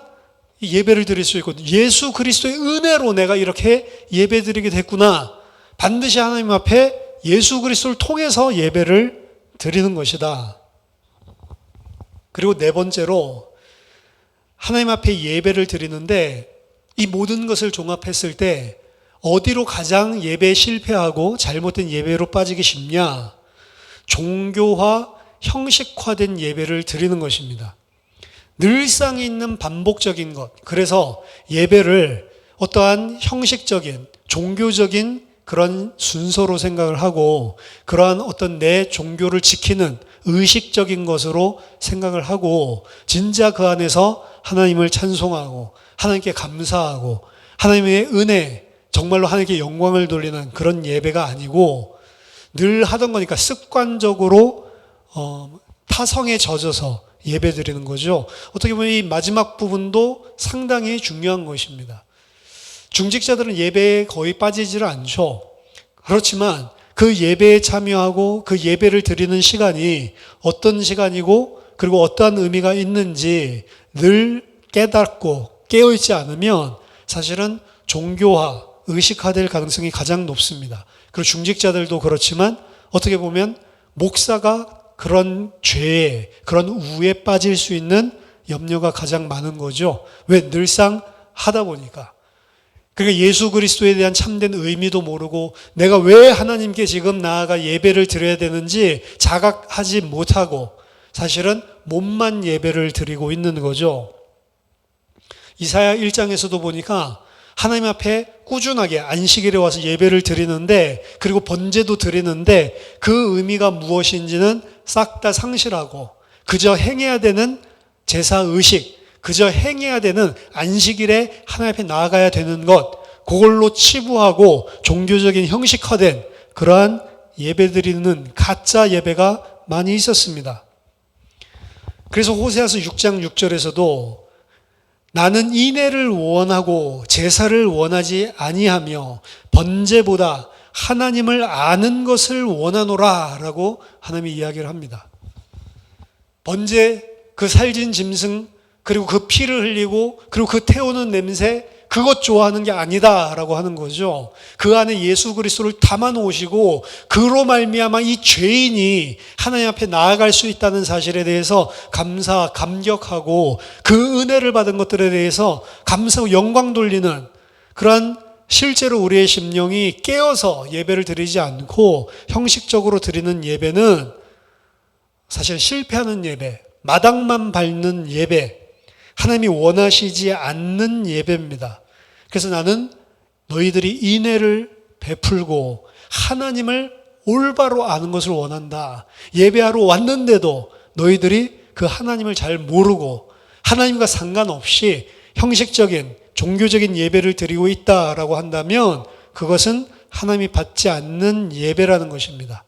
Speaker 1: 예배를 드릴 수 있거든요. 예수 그리스도의 은혜로 내가 이렇게 예배 드리게 됐구나. 반드시 하나님 앞에 예수 그리스도를 통해서 예배를 드리는 것이다. 그리고 네 번째로, 하나님 앞에 예배를 드리는데 이 모든 것을 종합했을 때 어디로 가장 예배에 실패하고 잘못된 예배로 빠지기 쉽냐? 종교화, 형식화된 예배를 드리는 것입니다. 늘상 있는 반복적인 것. 그래서 예배를 어떠한 형식적인, 종교적인 그런 순서로 생각을 하고, 그러한 어떤 내 종교를 지키는 의식적인 것으로 생각을 하고, 진짜 그 안에서 하나님을 찬송하고, 하나님께 감사하고, 하나님의 은혜, 정말로 하나님께 영광을 돌리는 그런 예배가 아니고, 늘 하던 거니까 습관적으로 타성에 젖어서 예배 드리는 거죠. 어떻게 보면 이 마지막 부분도 상당히 중요한 것입니다. 중직자들은 예배에 거의 빠지지를 않죠. 그렇지만 그 예배에 참여하고 그 예배를 드리는 시간이 어떤 시간이고, 그리고 어떠한 의미가 있는지 늘 깨닫고 깨어있지 않으면 사실은 종교화, 의식화될 가능성이 가장 높습니다. 그리고 중직자들도 그렇지만 어떻게 보면 목사가 그런 죄에, 그런 우에 빠질 수 있는 염려가 가장 많은 거죠. 왜? 늘상 하다 보니까. 그러니까 예수 그리스도에 대한 참된 의미도 모르고 내가 왜 하나님께 지금 나아가 예배를 드려야 되는지 자각하지 못하고 사실은 몸만 예배를 드리고 있는 거죠. 이사야 1장에서도 보니까 하나님 앞에 꾸준하게 안식일에 와서 예배를 드리는데, 그리고 번제도 드리는데 그 의미가 무엇인지는 싹 다 상실하고 그저 행해야 되는 제사의식, 그저 행해야 되는 안식일에 하나님 앞에 나아가야 되는 것, 그걸로 치부하고 종교적인 형식화된 그러한 예배드리는 가짜 예배가 많이 있었습니다. 그래서 호세아서 6장 6절에서도 나는 인애를 원하고 제사를 원하지 아니하며 번제보다 하나님을 아는 것을 원하노라 라고 하나님이 이야기를 합니다. 번제, 그 살진 짐승, 그리고 그 피를 흘리고, 그리고 그 태우는 냄새, 그것 좋아하는 게 아니다 라고 하는 거죠. 그 안에 예수 그리스도를 담아 놓으시고 그로 말미암아 이 죄인이 하나님 앞에 나아갈 수 있다는 사실에 대해서 감격하고 그 은혜를 받은 것들에 대해서 감사하고 영광 돌리는 그러한 실제로 우리의 심령이 깨어서 예배를 드리지 않고 형식적으로 드리는 예배는 사실 실패하는 예배, 마당만 밟는 예배, 하나님이 원하시지 않는 예배입니다. 그래서 나는 너희들이 인애를 베풀고 하나님을 올바로 아는 것을 원한다. 예배하러 왔는데도 너희들이 그 하나님을 잘 모르고 하나님과 상관없이 형식적인 종교적인 예배를 드리고 있다라고 한다면 그것은 하나님이 받지 않는 예배라는 것입니다.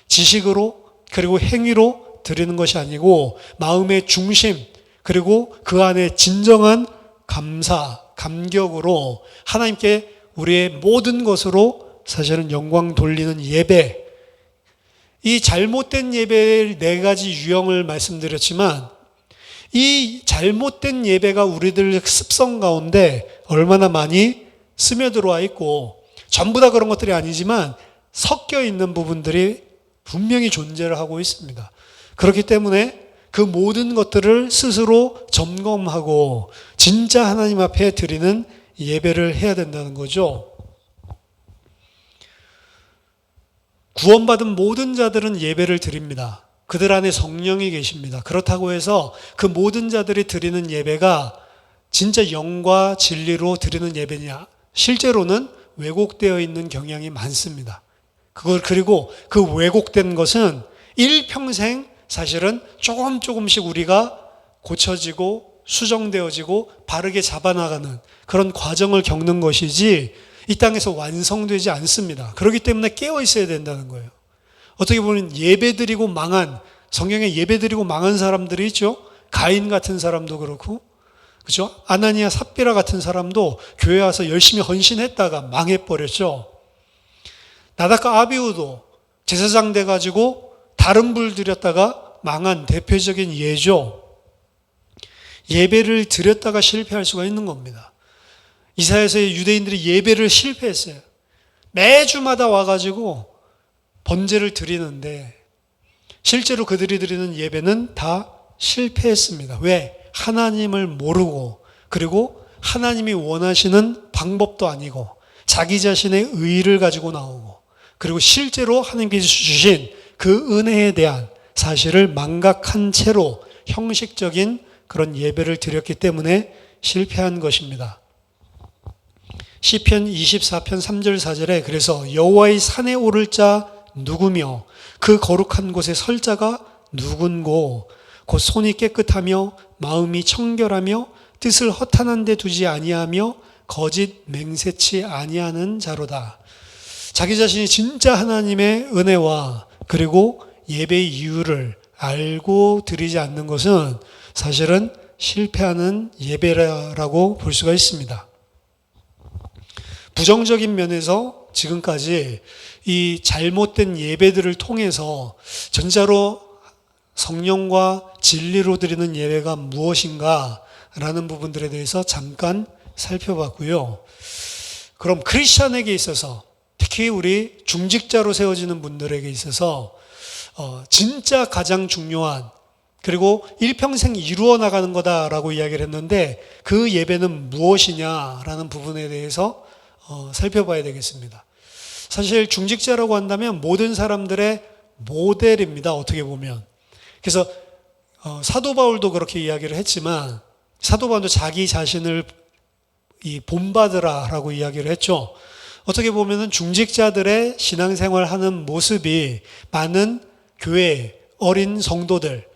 Speaker 1: 지식으로 그리고 행위로 드리는 것이 아니고 마음의 중심 그리고 그 안에 진정한 감사, 감격으로 하나님께 우리의 모든 것으로 사실은 영광 돌리는 예배. 이 잘못된 예배의 4가지 유형을 말씀드렸지만 이 잘못된 예배가 우리들 습성 가운데 얼마나 많이 스며들어와 있고 전부 다 그런 것들이 아니지만 섞여 있는 부분들이 분명히 존재를 하고 있습니다. 그렇기 때문에 그 모든 것들을 스스로 점검하고 진짜 하나님 앞에 드리는 예배를 해야 된다는 거죠. 구원받은 모든 자들은 예배를 드립니다. 그들 안에 성령이 계십니다. 그렇다고 해서 그 모든 자들이 드리는 예배가 진짜 영과 진리로 드리는 예배냐? 실제로는 왜곡되어 있는 경향이 많습니다. 그리고 그 왜곡된 것은 일평생 사실은 조금씩 우리가 고쳐지고 수정되어지고 바르게 잡아나가는 그런 과정을 겪는 것이지 이 땅에서 완성되지 않습니다. 그렇기 때문에 깨어 있어야 된다는 거예요. 어떻게 보면 예배드리고 망한, 성경에 예배드리고 망한 사람들이 있죠. 가인 같은 사람도 그렇고, 그렇죠? 아나니아 삽비라 같은 사람도 교회 와서 열심히 헌신했다가 망해버렸죠. 나답과 아비후도 제사장 돼가지고 다른 불 드렸다가 망한 대표적인 예죠. 예배를 드렸다가 실패할 수가 있는 겁니다. 이사야서의 유대인들이 예배를 실패했어요. 매주마다 와가지고 번제를 드리는데 실제로 그들이 드리는 예배는 다 실패했습니다. 왜? 하나님을 모르고 그리고 하나님이 원하시는 방법도 아니고 자기 자신의 의의를 가지고 나오고 그리고 실제로 하나님께서 주신 그 은혜에 대한 사실을 망각한 채로 형식적인 그런 예배를 드렸기 때문에 실패한 것입니다. 시편 24편 3절 4절에 그래서 여호와의 산에 오를 자 누구며 그 거룩한 곳에 설 자가 누군고 곧 손이 깨끗하며 마음이 청결하며 뜻을 허탄한 데 두지 아니하며 거짓 맹세치 아니하는 자로다. 자기 자신이 진짜 하나님의 은혜와 그리고 예배의 이유를 알고 드리지 않는 것은 사실은 실패하는 예배라고 볼 수가 있습니다. 부정적인 면에서 지금까지 이 잘못된 예배들을 통해서 전자로 성령과 진리로 드리는 예배가 무엇인가 라는 부분들에 대해서 잠깐 살펴봤고요. 그럼 크리스찬에게 있어서 특히 우리 중직자로 세워지는 분들에게 있어서 진짜 가장 중요한 그리고 일평생 이루어 나가는 거다라고 이야기를 했는데 그 예배는 무엇이냐라는 부분에 대해서 살펴봐야 되겠습니다. 사실 중직자라고 한다면 모든 사람들의 모델입니다. 어떻게 보면. 그래서 사도 바울도 그렇게 이야기를 했지만 사도 바울도 자기 자신을 본받으라라고 이야기를 했죠. 어떻게 보면은 중직자들의 신앙생활하는 모습이 많은 교회, 어린 성도들,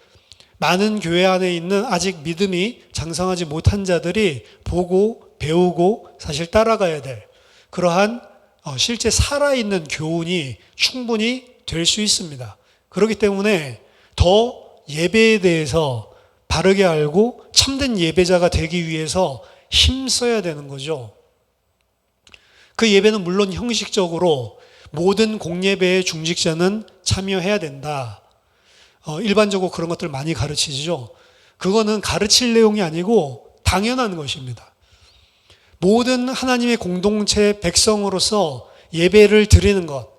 Speaker 1: 많은 교회 안에 있는 아직 믿음이 장성하지 못한 자들이 보고 배우고 사실 따라가야 될 그러한 실제 살아있는 교훈이 충분히 될 수 있습니다. 그렇기 때문에 더 예배에 대해서 바르게 알고 참된 예배자가 되기 위해서 힘써야 되는 거죠. 그 예배는 물론 형식적으로 모든 공예배의 중직자는 참여해야 된다. 일반적으로 그런 것들 많이 가르치죠. 그거는 가르칠 내용이 아니고 당연한 것입니다. 모든 하나님의 공동체 백성으로서 예배를 드리는 것,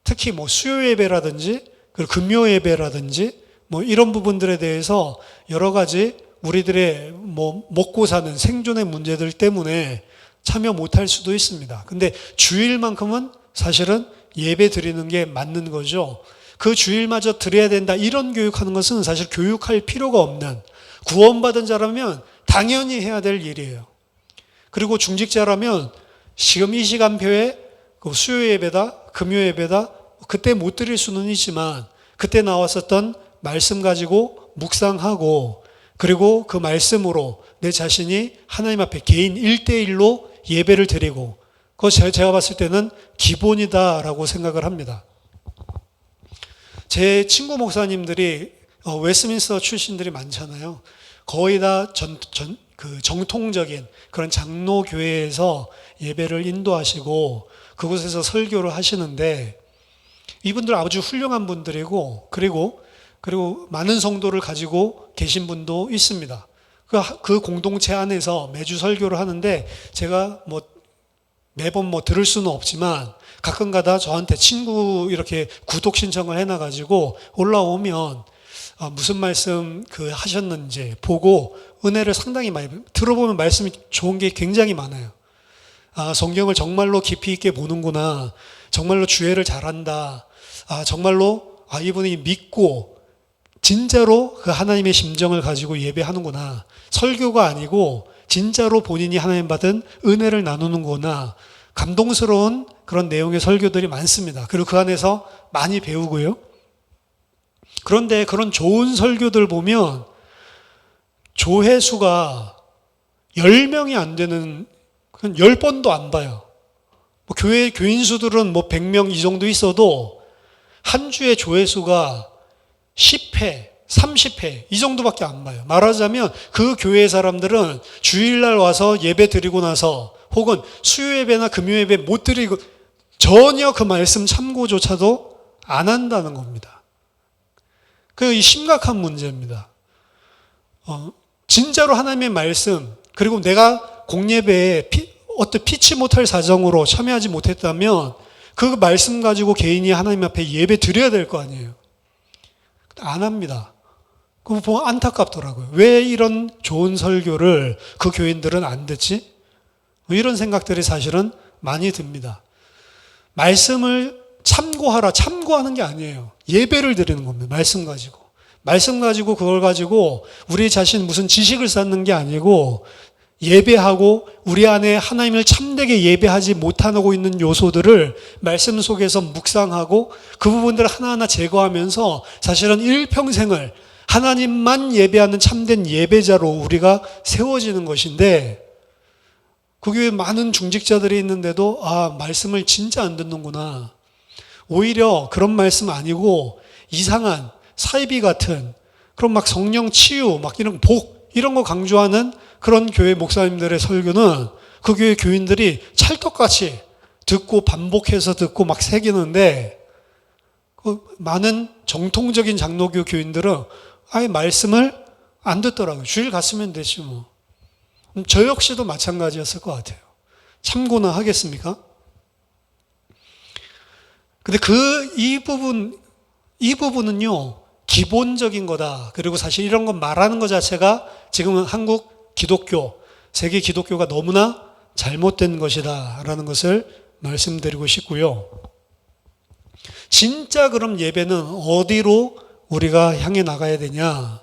Speaker 1: 특히 수요 예배라든지 금요 예배라든지 이런 부분들에 대해서 여러 가지 우리들의 먹고 사는 생존의 문제들 때문에 참여 못할 수도 있습니다. 근데 주일만큼은 사실은 예배 드리는 게 맞는 거죠. 그 주일마저 드려야 된다 이런 교육하는 것은 사실 교육할 필요가 없는, 구원받은 자라면 당연히 해야 될 일이에요. 그리고 중직자라면 지금 이 시간표에 수요 예배다, 금요 예배다, 그때 못 드릴 수는 있지만 그때 나왔었던 말씀 가지고 묵상하고, 그리고 그 말씀으로 내 자신이 하나님 앞에 개인 1대1로 예배를 드리고, 그거 제가 봤을 때는 기본이다라고 생각을 합니다. 제 친구 목사님들이 웨스민스터 출신들이 많잖아요. 거의 다 정통적인 그런 장로교회에서 예배를 인도하시고 그곳에서 설교를 하시는데, 이분들 아주 훌륭한 분들이고, 그리고 많은 성도를 가지고 계신 분도 있습니다. 그 공동체 안에서 매주 설교를 하는데, 제가 매번 들을 수는 없지만 가끔가다 저한테 친구 이렇게 구독 신청을 해놔가지고 올라오면 무슨 말씀 하셨는지 보고 은혜를 상당히 많이 들어보면 말씀이 좋은 게 굉장히 많아요. 성경을 정말로 깊이 있게 보는구나. 정말로 주애를 잘한다. 정말로 이분이 믿고 진짜로 그 하나님의 심정을 가지고 예배하는구나. 설교가 아니고 진짜로 본인이 하나님 받은 은혜를 나누는구나. 감동스러운 그런 내용의 설교들이 많습니다. 그리고 그 안에서 많이 배우고요. 그런데 그런 좋은 설교들 보면 조회수가 10명이 안 되는, 10번도 안 봐요. 교회 교인 수들은 100명 이 정도 있어도 한 주의 조회수가 10회, 30회 이 정도밖에 안 봐요. 말하자면 그 교회 사람들은 주일날 와서 예배 드리고 나서 혹은 수요 예배나 금요 예배 못 드리고 전혀 그 말씀 참고조차도 안 한다는 겁니다. 그 심각한 문제입니다. 진짜로 하나님의 말씀, 그리고 내가 공예배에 어떤 피치 못할 사정으로 참여하지 못했다면 그 말씀 가지고 개인이 하나님 앞에 예배 드려야 될 거 아니에요. 안 합니다. 그거 보면 안타깝더라고요. 왜 이런 좋은 설교를 그 교인들은 안 듣지? 이런 생각들이 사실은 많이 듭니다. 말씀을 참고하는 게 아니에요. 예배를 드리는 겁니다. 말씀 가지고 그걸 가지고 우리 자신 무슨 지식을 쌓는 게 아니고, 예배하고 우리 안에 하나님을 참되게 예배하지 못하고 있는 요소들을 말씀 속에서 묵상하고 그 부분들을 하나하나 제거하면서 사실은 일평생을 하나님만 예배하는 참된 예배자로 우리가 세워지는 것인데, 그 교회에 많은 중직자들이 있는데도 말씀을 진짜 안 듣는구나. 오히려 그런 말씀 아니고 이상한 사이비 같은 그런 성령 치유 이런 복 이런 거 강조하는 그런 교회 목사님들의 설교는 그 교회 교인들이 찰떡같이 듣고 반복해서 듣고 새기는데, 많은 정통적인 장로교 교인들은 아예 말씀을 안 듣더라고요. 주일 갔으면 되지 뭐. 저 역시도 마찬가지였을 것 같아요. 참고나 하겠습니까? 근데 이 부분은요, 기본적인 거다. 그리고 사실 이런 거 말하는 것 자체가 지금은 한국 기독교, 세계 기독교가 너무나 잘못된 것이다 라는 것을 말씀드리고 싶고요. 진짜 그럼 예배는 어디로 우리가 향해 나가야 되냐?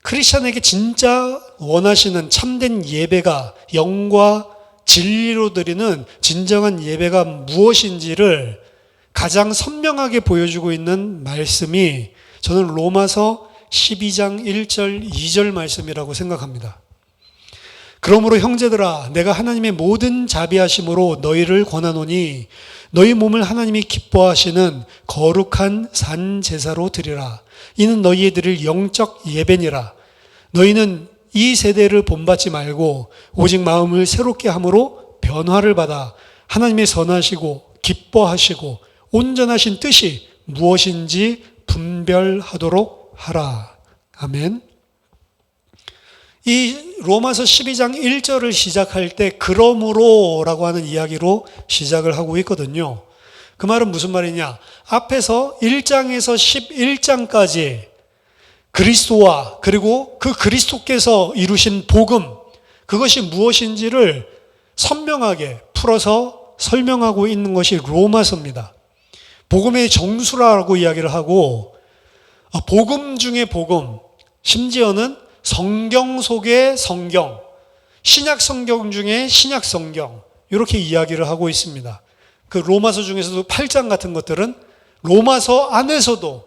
Speaker 1: 크리스천에게 진짜 원하시는 참된 예배가, 영과 진리로 드리는 진정한 예배가 무엇인지를 가장 선명하게 보여주고 있는 말씀이 저는 로마서 12장 1절 2절 말씀이라고 생각합니다. 그러므로 형제들아, 내가 하나님의 모든 자비하심으로 너희를 권하노니 너희 몸을 하나님이 기뻐하시는 거룩한 산 제사로 드리라. 이는 너희의 드릴 영적 예배니라. 너희는 이 세대를 본받지 말고 오직 마음을 새롭게 함으로 변화를 받아 하나님의 선하시고 기뻐하시고 온전하신 뜻이 무엇인지 분별하도록 하라. 아멘. 이 로마서 12장 1절을 시작할 때 그러므로라고 하는 이야기로 시작을 하고 있거든요. 그 말은 무슨 말이냐? 앞에서 1장에서 11장까지 그리스도와 그리고 그 그리스도께서 이루신 복음, 그것이 무엇인지를 선명하게 풀어서 설명하고 있는 것이 로마서입니다. 복음의 정수라고 이야기를 하고, 복음 중에 복음, 심지어는 성경 속의 성경, 신약 성경 중에 신약 성경, 이렇게 이야기를 하고 있습니다. 그 로마서 중에서도 8장 같은 것들은 로마서 안에서도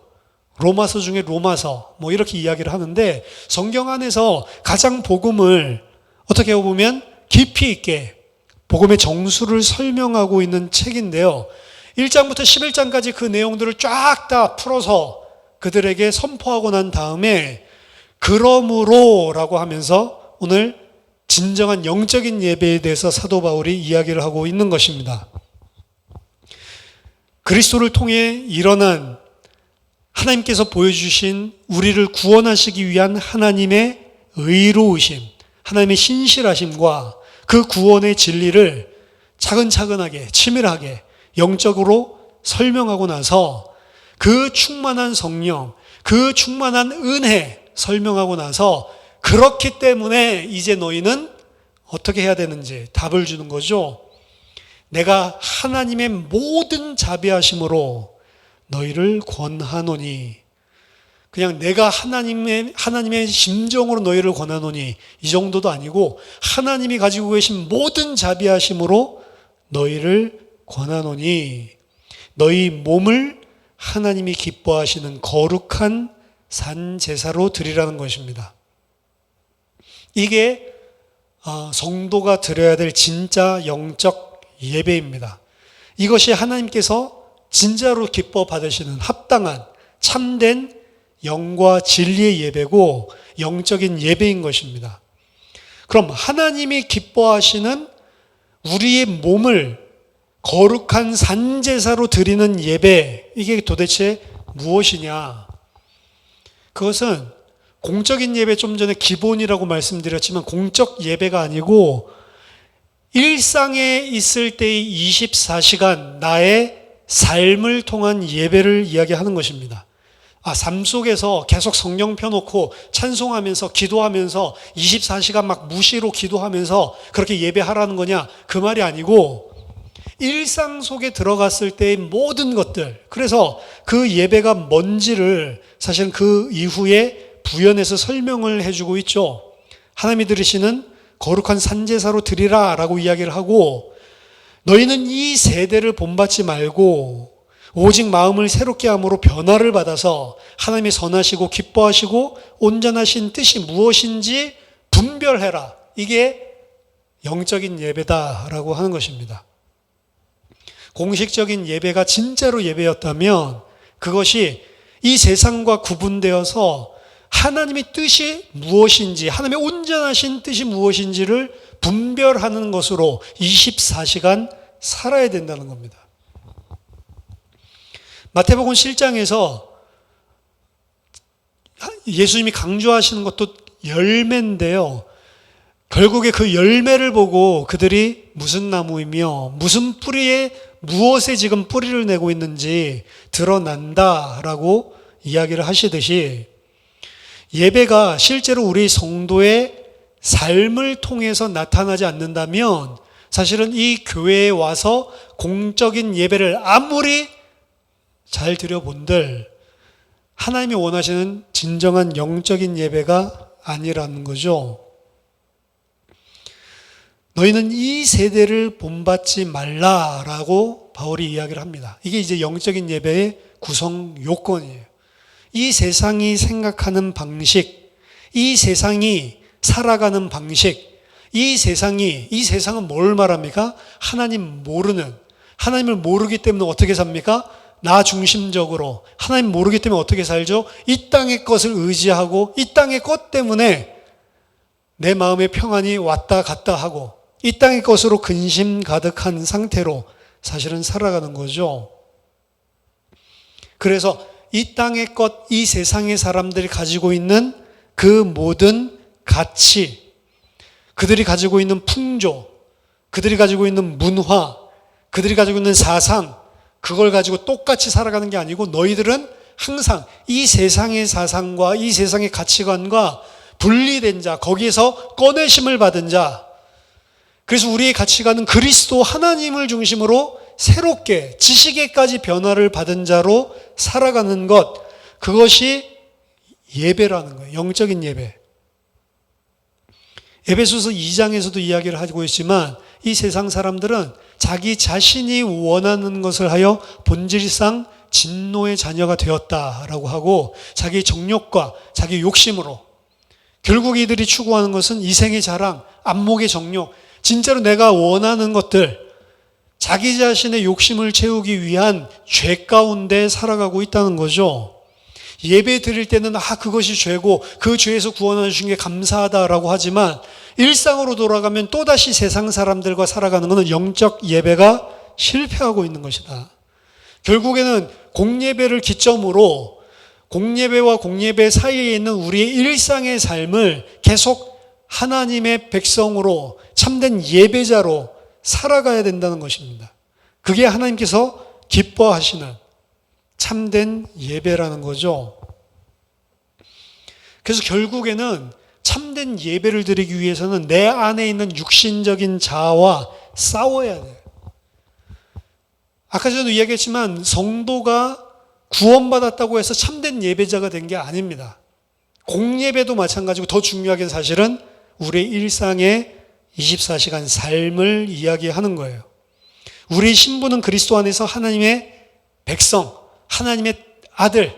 Speaker 1: 로마서 중에 로마서 뭐 이렇게 이야기를 하는데, 성경 안에서 가장 복음을 어떻게 보면 깊이 있게 복음의 정수를 설명하고 있는 책인데요. 1장부터 11장까지 그 내용들을 쫙 다 풀어서 그들에게 선포하고 난 다음에 그러므로 라고 하면서 오늘 진정한 영적인 예배에 대해서 사도 바울이 이야기를 하고 있는 것입니다. 그리스도를 통해 일어난 하나님께서 보여주신 우리를 구원하시기 위한 하나님의 의로우심, 하나님의 신실하심과 그 구원의 진리를 차근차근하게 치밀하게 영적으로 설명하고 나서 그 충만한 성령, 그 충만한 은혜 설명하고 나서 그렇기 때문에 이제 너희는 어떻게 해야 되는지 답을 주는 거죠. 내가 하나님의 모든 자비하심으로 너희를 권하노니, 그냥 내가 하나님의 심정으로 너희를 권하노니 이 정도도 아니고 하나님이 가지고 계신 모든 자비하심으로 너희를 권하노니 너희 몸을 하나님이 기뻐하시는 거룩한 산 제사로 드리라는 것입니다. 이게 성도가 드려야 될 진짜 영적 예배입니다. 이것이 하나님께서 진짜로 기뻐 받으시는 합당한 참된 영과 진리의 예배고 영적인 예배인 것입니다. 그럼 하나님이 기뻐하시는 우리의 몸을 거룩한 산제사로 드리는 예배, 이게 도대체 무엇이냐? 그것은 공적인 예배, 좀 전에 기본이라고 말씀드렸지만 공적 예배가 아니고 일상에 있을 때의 24시간 나의 삶을 통한 예배를 이야기하는 것입니다. 삶 속에서 계속 성령 펴놓고 찬송하면서 기도하면서 24시간 막 무시로 기도하면서 그렇게 예배하라는 거냐? 그 말이 아니고 일상 속에 들어갔을 때의 모든 것들, 그래서 그 예배가 뭔지를 사실은 그 이후에 부연해서 설명을 해주고 있죠. 하나님이 들으시는 거룩한 산제사로 드리라 라고 이야기를 하고, 너희는 이 세대를 본받지 말고 오직 마음을 새롭게 함으로 변화를 받아서 하나님의 선하시고 기뻐하시고 온전하신 뜻이 무엇인지 분별해라. 이게 영적인 예배다라고 하는 것입니다. 공식적인 예배가 진짜로 예배였다면 그것이 이 세상과 구분되어서 하나님의 뜻이 무엇인지, 하나님의 온전하신 뜻이 무엇인지를 분별하는 것으로 24시간 살아야 된다는 겁니다. 마태복음 7장에서 예수님이 강조하시는 것도 열매인데요. 결국에 그 열매를 보고 그들이 무슨 나무이며 무슨 뿌리에 무엇에 지금 뿌리를 내고 있는지 드러난다라고 이야기를 하시듯이, 예배가 실제로 우리 성도의 삶을 통해서 나타나지 않는다면 사실은 이 교회에 와서 공적인 예배를 아무리 잘 드려본들 하나님이 원하시는 진정한 영적인 예배가 아니라는 거죠. 너희는 이 세대를 본받지 말라라고 바울이 이야기를 합니다. 이게 이제 영적인 예배의 구성 요건이에요. 이 세상이 생각하는 방식, 이 세상이 살아가는 방식, 이 세상은 뭘 말합니까? 하나님 모르는, 하나님을 모르기 때문에 어떻게 삽니까? 나 중심적으로, 하나님 모르기 때문에 어떻게 살죠? 이 땅의 것을 의지하고 이 땅의 것 때문에 내 마음의 평안이 왔다 갔다 하고 이 땅의 것으로 근심 가득한 상태로 사실은 살아가는 거죠. 그래서 이 땅의 것, 이 세상의 사람들이 가지고 있는 그 모든 가치, 그들이 가지고 있는 풍조, 그들이 가지고 있는 문화, 그들이 가지고 있는 사상, 그걸 가지고 똑같이 살아가는 게 아니고 너희들은 항상 이 세상의 사상과 이 세상의 가치관과 분리된 자, 거기에서 꺼내심을 받은 자. 그래서 우리의 가치관은 그리스도 하나님을 중심으로 새롭게 지식에까지 변화를 받은 자로 살아가는 것, 그것이 예배라는 거예요. 영적인 예배. 에베소서 2장에서도 이야기를 하고 있지만 이 세상 사람들은 자기 자신이 원하는 것을 하여 본질상 진노의 자녀가 되었다라고 하고 자기 정욕과 자기 욕심으로, 결국 이들이 추구하는 것은 이생의 자랑, 안목의 정욕, 진짜로 내가 원하는 것들, 자기 자신의 욕심을 채우기 위한 죄 가운데 살아가고 있다는 거죠. 예배 드릴 때는 그것이 죄고 그 죄에서 구원해 주신 게 감사하다라고 하지만 일상으로 돌아가면 또다시 세상 사람들과 살아가는 것은 영적 예배가 실패하고 있는 것이다. 결국에는 공예배를 기점으로 공예배와 공예배 사이에 있는 우리의 일상의 삶을 계속 하나님의 백성으로 참된 예배자로 살아가야 된다는 것입니다. 그게 하나님께서 기뻐하시는 참된 예배라는 거죠. 그래서 결국에는 참된 예배를 드리기 위해서는 내 안에 있는 육신적인 자아와 싸워야 돼요. 아까 전에도 이야기했지만 성도가 구원받았다고 해서 참된 예배자가 된 게 아닙니다. 공예배도 마찬가지고 더 중요하게 사실은 우리의 일상의 24시간 삶을 이야기하는 거예요. 우리의 신분은 그리스도 안에서 하나님의 백성, 하나님의 아들,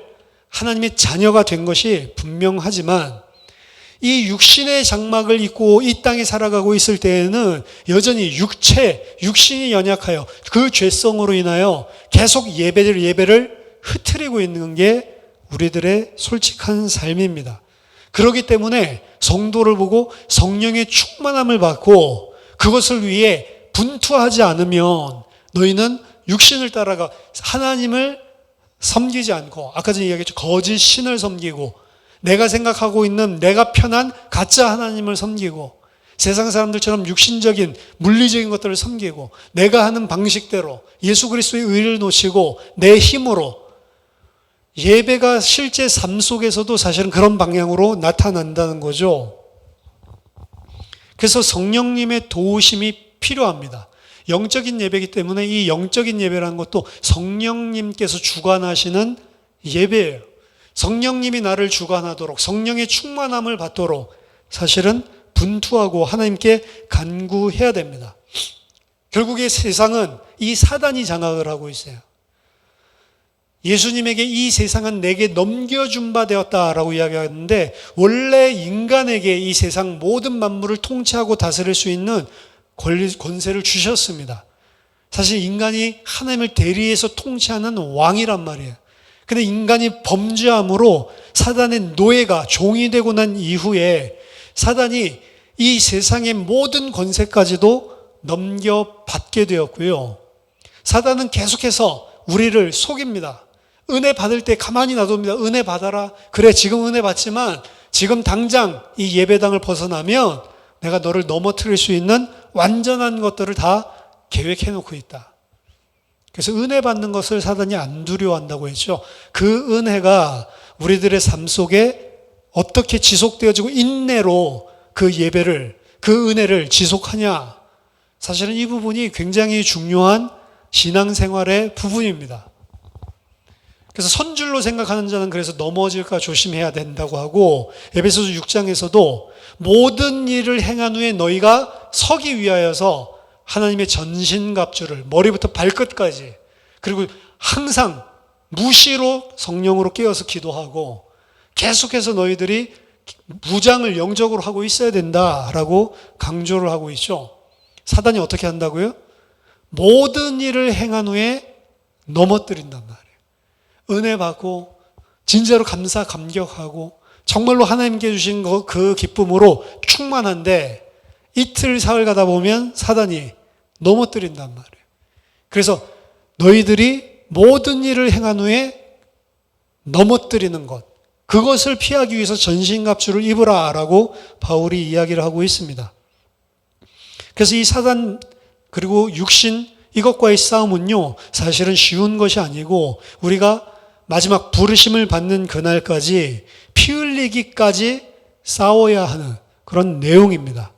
Speaker 1: 하나님의 자녀가 된 것이 분명하지만 이 육신의 장막을 입고 이 땅에 살아가고 있을 때에는 여전히 육신이 연약하여 그 죄성으로 인하여 계속 예배를 흐트리고 있는 게 우리들의 솔직한 삶입니다. 그렇기 때문에 성도를 보고 성령의 충만함을 받고 그것을 위해 분투하지 않으면 너희는 육신을 따라가 하나님을 섬기지 않고, 아까 전에 이야기했죠. 거짓 신을 섬기고 내가 생각하고 있는 내가 편한 가짜 하나님을 섬기고 세상 사람들처럼 육신적인 물리적인 것들을 섬기고 내가 하는 방식대로 예수 그리스도의 의를 놓치고 내 힘으로, 예배가 실제 삶 속에서도 사실은 그런 방향으로 나타난다는 거죠. 그래서 성령님의 도우심이 필요합니다. 영적인 예배이기 때문에 이 영적인 예배라는 것도 성령님께서 주관하시는 예배예요. 성령님이 나를 주관하도록, 성령의 충만함을 받도록 사실은 분투하고 하나님께 간구해야 됩니다. 결국에 세상은 이 사단이 장악을 하고 있어요. 예수님에게 이 세상은 내게 넘겨준 바 되었다라고 이야기하는데, 원래 인간에게 이 세상 모든 만물을 통치하고 다스릴 수 있는 권세를 주셨습니다. 사실 인간이 하나님을 대리해서 통치하는 왕이란 말이에요. 근데 인간이 범죄함으로 사단의 노예가 종이 되고 난 이후에 사단이 이 세상의 모든 권세까지도 넘겨받게 되었고요. 사단은 계속해서 우리를 속입니다. 은혜 받을 때 가만히 놔둡니다. 은혜 받아라. 그래, 지금 은혜 받지만 지금 당장 이 예배당을 벗어나면 내가 너를 넘어뜨릴 수 있는 완전한 것들을 다 계획해 놓고 있다. 그래서 은혜 받는 것을 사단이 안 두려워한다고 했죠. 그 은혜가 우리들의 삶 속에 어떻게 지속되어지고 인내로 그 예배를, 그 은혜를 지속하냐. 사실은 이 부분이 굉장히 중요한 신앙생활의 부분입니다. 그래서 선줄로 생각하는 자는 그래서 넘어질까 조심해야 된다고 하고, 에베소서 6장에서도 모든 일을 행한 후에 너희가 서기 위하여서 하나님의 전신갑주를 머리부터 발끝까지, 그리고 항상 무시로 성령으로 깨어서 기도하고 계속해서 너희들이 무장을 영적으로 하고 있어야 된다라고 강조를 하고 있죠. 사단이 어떻게 한다고요? 모든 일을 행한 후에 넘어뜨린단 말이에요. 은혜 받고 진짜로 감격하고 정말로 하나님께 주신 그 기쁨으로 충만한데 이틀 사흘 가다 보면 사단이 넘어뜨린단 말이에요. 그래서 너희들이 모든 일을 행한 후에 넘어뜨리는 것, 그것을 피하기 위해서 전신갑주를 입으라라고 바울이 이야기를 하고 있습니다. 그래서 이 사단 그리고 육신 이것과의 싸움은요, 사실은 쉬운 것이 아니고 우리가 마지막 부르심을 받는 그날까지 피 흘리기까지 싸워야 하는 그런 내용입니다.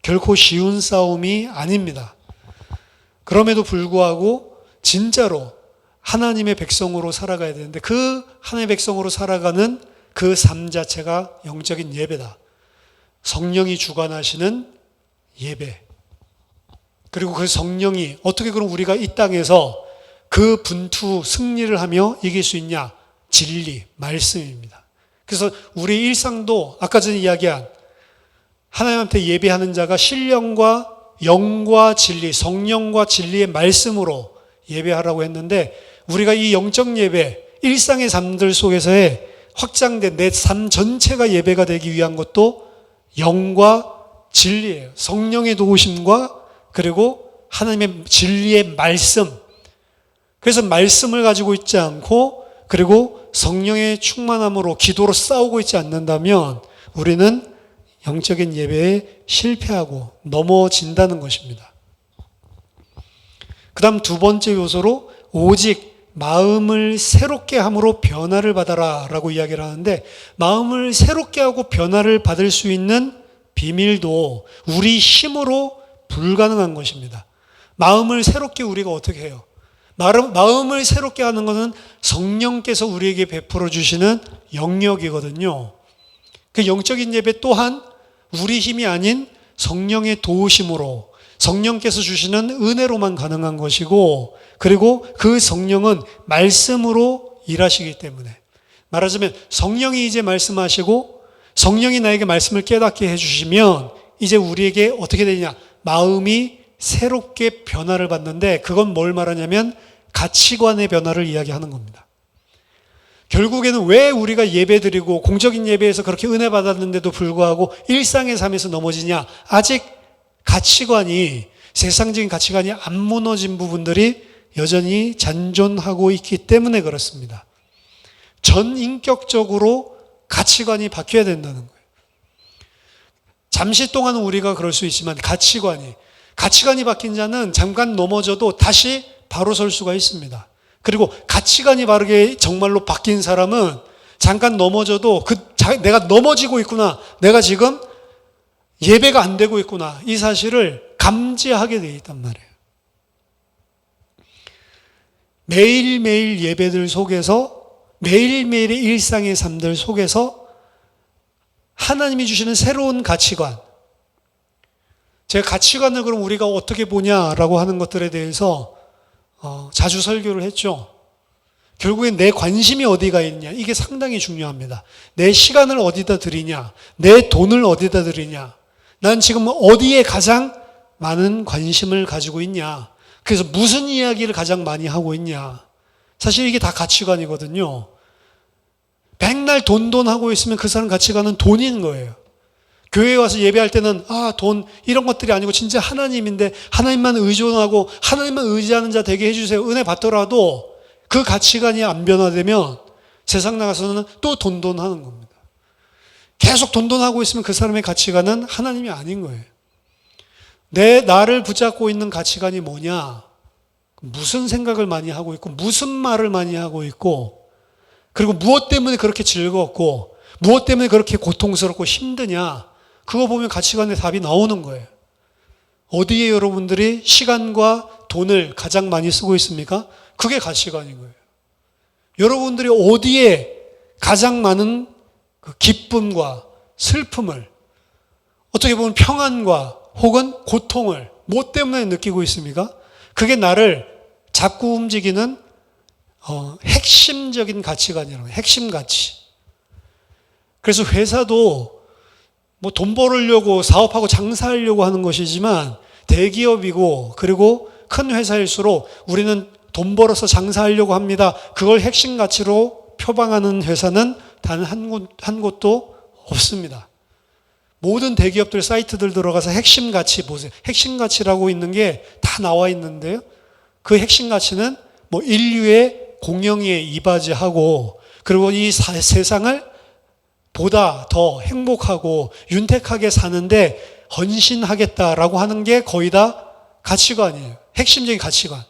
Speaker 1: 결코 쉬운 싸움이 아닙니다. 그럼에도 불구하고 진짜로 하나님의 백성으로 살아가야 되는데 그 하나님의 백성으로 살아가는 그 삶 자체가 영적인 예배다. 성령이 주관하시는 예배. 그리고 그 성령이 어떻게 그럼 우리가 이 땅에서 그 분투 승리를 하며 이길 수 있냐? 진리, 말씀입니다. 그래서 우리 일상도 아까 전에 이야기한 하나님한테 예배하는 자가 신령과 영과 진리, 성령과 진리의 말씀으로 예배하라고 했는데 우리가 이 영적 예배, 일상의 삶들 속에서의 확장된 내 삶 전체가 예배가 되기 위한 것도 영과 진리예요. 성령의 도우심과 그리고 하나님의 진리의 말씀. 그래서 말씀을 가지고 있지 않고 그리고 성령의 충만함으로 기도로 싸우고 있지 않는다면 우리는 영적인 예배에 실패하고 넘어진다는 것입니다. 그 다음 두 번째 요소로 오직 마음을 새롭게 함으로 변화를 받아라 라고 이야기를 하는데 마음을 새롭게 하고 변화를 받을 수 있는 비밀도 우리 힘으로 불가능한 것입니다. 마음을 새롭게 우리가 어떻게 해요? 마음을 새롭게 하는 것은 성령께서 우리에게 베풀어 주시는 영역이거든요. 그 영적인 예배 또한 우리 힘이 아닌 성령의 도우심으로 성령께서 주시는 은혜로만 가능한 것이고 그리고 그 성령은 말씀으로 일하시기 때문에 말하자면 성령이 이제 말씀하시고 성령이 나에게 말씀을 깨닫게 해주시면 이제 우리에게 어떻게 되냐? 마음이 새롭게 변화를 받는데 그건 뭘 말하냐면 가치관의 변화를 이야기하는 겁니다. 결국에는 왜 우리가 예배드리고 공적인 예배에서 그렇게 은혜 받았는데도 불구하고 일상의 삶에서 넘어지냐? 아직 가치관이 세상적인 가치관이 안 무너진 부분들이 여전히 잔존하고 있기 때문에 그렇습니다. 전인격적으로 가치관이 바뀌어야 된다는 거예요. 잠시 동안은 우리가 그럴 수 있지만 가치관이 바뀐 자는 잠깐 넘어져도 다시 바로 설 수가 있습니다. 그리고 가치관이 바르게 정말로 바뀐 사람은 잠깐 넘어져도 내가 넘어지고 있구나. 내가 지금 예배가 안 되고 있구나. 이 사실을 감지하게 되어 있단 말이에요. 매일매일 예배들 속에서 매일매일의 일상의 삶들 속에서 하나님이 주시는 새로운 가치관. 제가 가치관을 그럼 우리가 어떻게 보냐라고 하는 것들에 대해서 자주 설교를 했죠. 결국엔 내 관심이 어디가 있냐. 이게 상당히 중요합니다. 내 시간을 어디다 드리냐. 내 돈을 어디다 드리냐. 난 지금 어디에 가장 많은 관심을 가지고 있냐. 그래서 무슨 이야기를 가장 많이 하고 있냐. 사실 이게 다 가치관이거든요. 백날 돈 하고 있으면 그 사람 가치관은 돈인 거예요. 교회에 와서 예배할 때는 돈 이런 것들이 아니고 진짜 하나님인데 하나님만 의존하고 하나님만 의지하는 자 되게 해주세요. 은혜 받더라도 그 가치관이 안 변화되면 세상 나가서는 또 돈 하는 겁니다. 계속 돈 하고 있으면 그 사람의 가치관은 하나님이 아닌 거예요. 나를 붙잡고 있는 가치관이 뭐냐? 무슨 생각을 많이 하고 있고 무슨 말을 많이 하고 있고 그리고 무엇 때문에 그렇게 즐겁고 무엇 때문에 그렇게 고통스럽고 힘드냐? 그거 보면 가치관의 답이 나오는 거예요. 어디에 여러분들이 시간과 돈을 가장 많이 쓰고 있습니까? 그게 가치관인 거예요. 여러분들이 어디에 가장 많은 그 기쁨과 슬픔을 어떻게 보면 평안과 혹은 고통을 뭐 때문에 느끼고 있습니까? 그게 나를 자꾸 움직이는 핵심적인 가치관이라는 거예요. 핵심 가치. 그래서 회사도 뭐 돈 벌으려고 사업하고 장사하려고 하는 것이지만 대기업이고 그리고 큰 회사일수록 우리는 돈 벌어서 장사하려고 합니다. 그걸 핵심 가치로 표방하는 회사는 단 한 곳도 없습니다. 모든 대기업들 사이트들 들어가서 핵심 가치 보세요. 핵심 가치라고 있는 게 다 나와 있는데요. 그 핵심 가치는 뭐 인류의 공영에 이바지하고 그리고 이 세상을 보다 더 행복하고 윤택하게 사는데 헌신하겠다라고 하는 게 거의 다 가치관이에요. 핵심적인 가치관.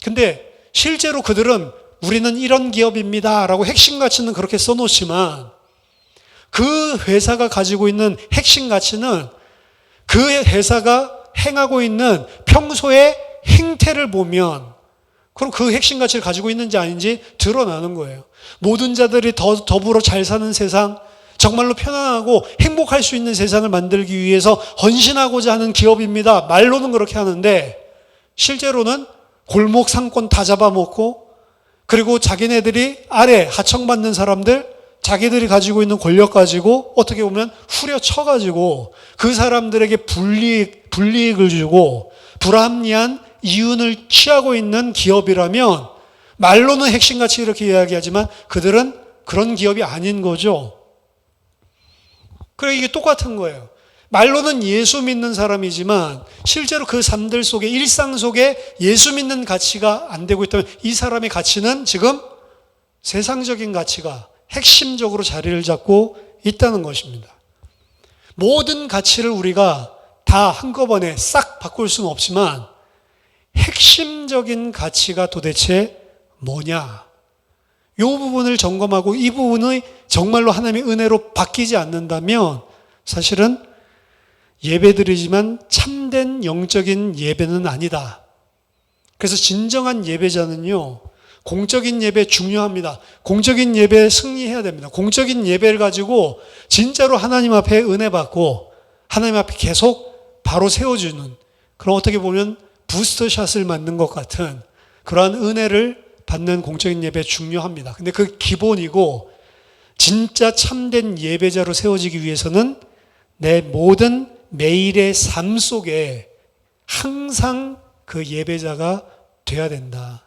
Speaker 1: 근데 실제로 그들은 우리는 이런 기업입니다 라고 핵심 가치는 그렇게 써놓지만 그 회사가 가지고 있는 핵심 가치는 그 회사가 행하고 있는 평소의 행태를 보면 그럼 그 핵심 가치를 가지고 있는지 아닌지 드러나는 거예요. 모든 자들이 더불어 잘 사는 세상, 정말로 편안하고 행복할 수 있는 세상을 만들기 위해서 헌신하고자 하는 기업입니다. 말로는 그렇게 하는데 실제로는 골목 상권 다 잡아먹고 그리고 자기네들이 아래 하청받는 사람들, 자기들이 가지고 있는 권력 가지고 어떻게 보면 후려쳐가지고 그 사람들에게 불이익을 주고 불합리한 이윤을 취하고 있는 기업이라면 말로는 핵심 가치 이렇게 이야기하지만 그들은 그런 기업이 아닌 거죠. 그래 이게 똑같은 거예요. 말로는 예수 믿는 사람이지만 실제로 그 삶들 속에 일상 속에 예수 믿는 가치가 안 되고 있다면 이 사람의 가치는 지금 세상적인 가치가 핵심적으로 자리를 잡고 있다는 것입니다. 모든 가치를 우리가 다 한꺼번에 싹 바꿀 수는 없지만 핵심적인 가치가 도대체 뭐냐? 이 부분을 점검하고 이 부분이 정말로 하나님의 은혜로 바뀌지 않는다면 사실은 예배드리지만 참된 영적인 예배는 아니다. 그래서 진정한 예배자는요, 공적인 예배 중요합니다. 공적인 예배에 승리해야 됩니다. 공적인 예배를 가지고 진짜로 하나님 앞에 은혜 받고 하나님 앞에 계속 바로 세워주는 그런 어떻게 보면 부스터샷을 맞는 것 같은 그러한 은혜를 받는 공적인 예배 중요합니다. 근데 그 기본이고 진짜 참된 예배자로 세워지기 위해서는 내 모든 매일의 삶 속에 항상 그 예배자가 돼야 된다.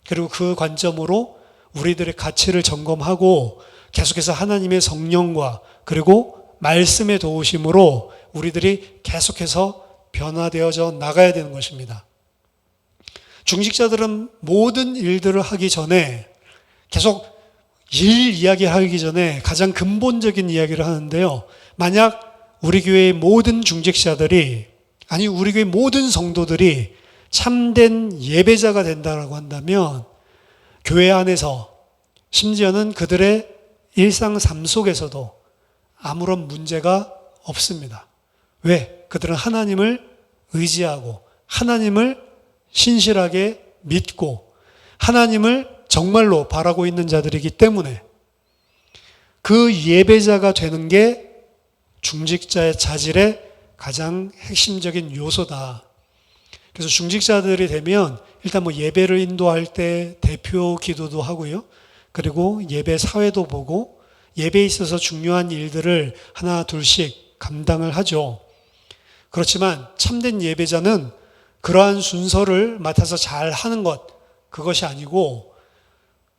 Speaker 1: 그리고 그 관점으로 우리들의 가치를 점검하고 계속해서 하나님의 성령과 그리고 말씀의 도우심으로 우리들이 계속해서 변화되어져 나가야 되는 것입니다. 중직자들은 모든 일들을 하기 전에 계속 일 이야기하기 전에 가장 근본적인 이야기를 하는데요. 만약 우리 교회의 모든 중직자들이 아니 우리 교회 모든 성도들이 참된 예배자가 된다고 한다면 교회 안에서 심지어는 그들의 일상 삶 속에서도 아무런 문제가 없습니다. 왜? 그들은 하나님을 의지하고 하나님을 신실하게 믿고 하나님을 정말로 바라고 있는 자들이기 때문에 그 예배자가 되는 게 중직자의 자질의 가장 핵심적인 요소다. 그래서 중직자들이 되면 일단 뭐 예배를 인도할 때 대표 기도도 하고요. 그리고 예배 사회도 보고 예배에 있어서 중요한 일들을 하나 둘씩 감당을 하죠. 그렇지만 참된 예배자는 그러한 순서를 맡아서 잘 하는 것, 그것이 아니고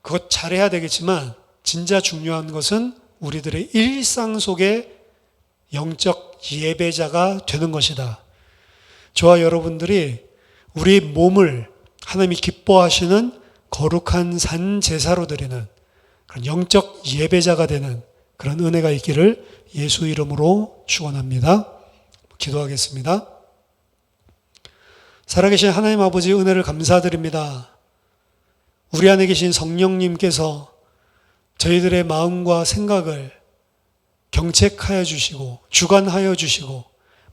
Speaker 1: 그것 잘해야 되겠지만 진짜 중요한 것은 우리들의 일상 속에 영적 예배자가 되는 것이다. 저와 여러분들이 우리 몸을 하나님이 기뻐하시는 거룩한 산 제사로 드리는 그런 영적 예배자가 되는 그런 은혜가 있기를 예수 이름으로 축원합니다. 기도하겠습니다. 살아계신 하나님 아버지 은혜를 감사드립니다. 우리 안에 계신 성령님께서 저희들의 마음과 생각을 경책하여 주시고 주관하여 주시고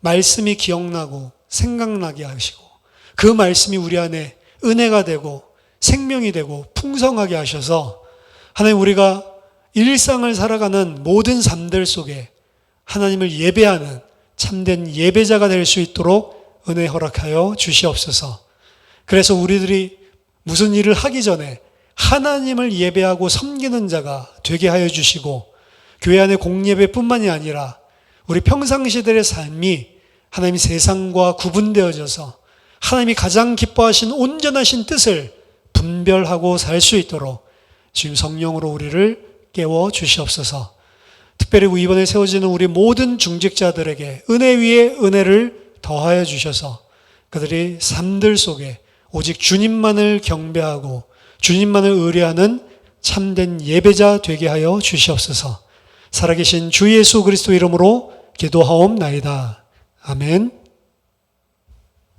Speaker 1: 말씀이 기억나고 생각나게 하시고 그 말씀이 우리 안에 은혜가 되고 생명이 되고 풍성하게 하셔서 하나님 우리가 일상을 살아가는 모든 삶들 속에 하나님을 예배하는 참된 예배자가 될 수 있도록 은혜 허락하여 주시옵소서. 그래서 우리들이 무슨 일을 하기 전에 하나님을 예배하고 섬기는 자가 되게 하여 주시고 교회 안의 공예배뿐만이 아니라 우리 평상시들의 삶이 하나님이 세상과 구분되어져서 하나님이 가장 기뻐하신 온전하신 뜻을 분별하고 살 수 있도록 지금 성령으로 우리를 깨워 주시옵소서. 특별히 이번에 세워지는 우리 모든 중직자들에게 은혜 위에 은혜를 더하여 주셔서 그들이 삶들 속에 오직 주님만을 경배하고 주님만을 의뢰하는 참된 예배자 되게 하여 주시옵소서. 살아계신 주 예수 그리스도 이름으로 기도하옵나이다. 아멘.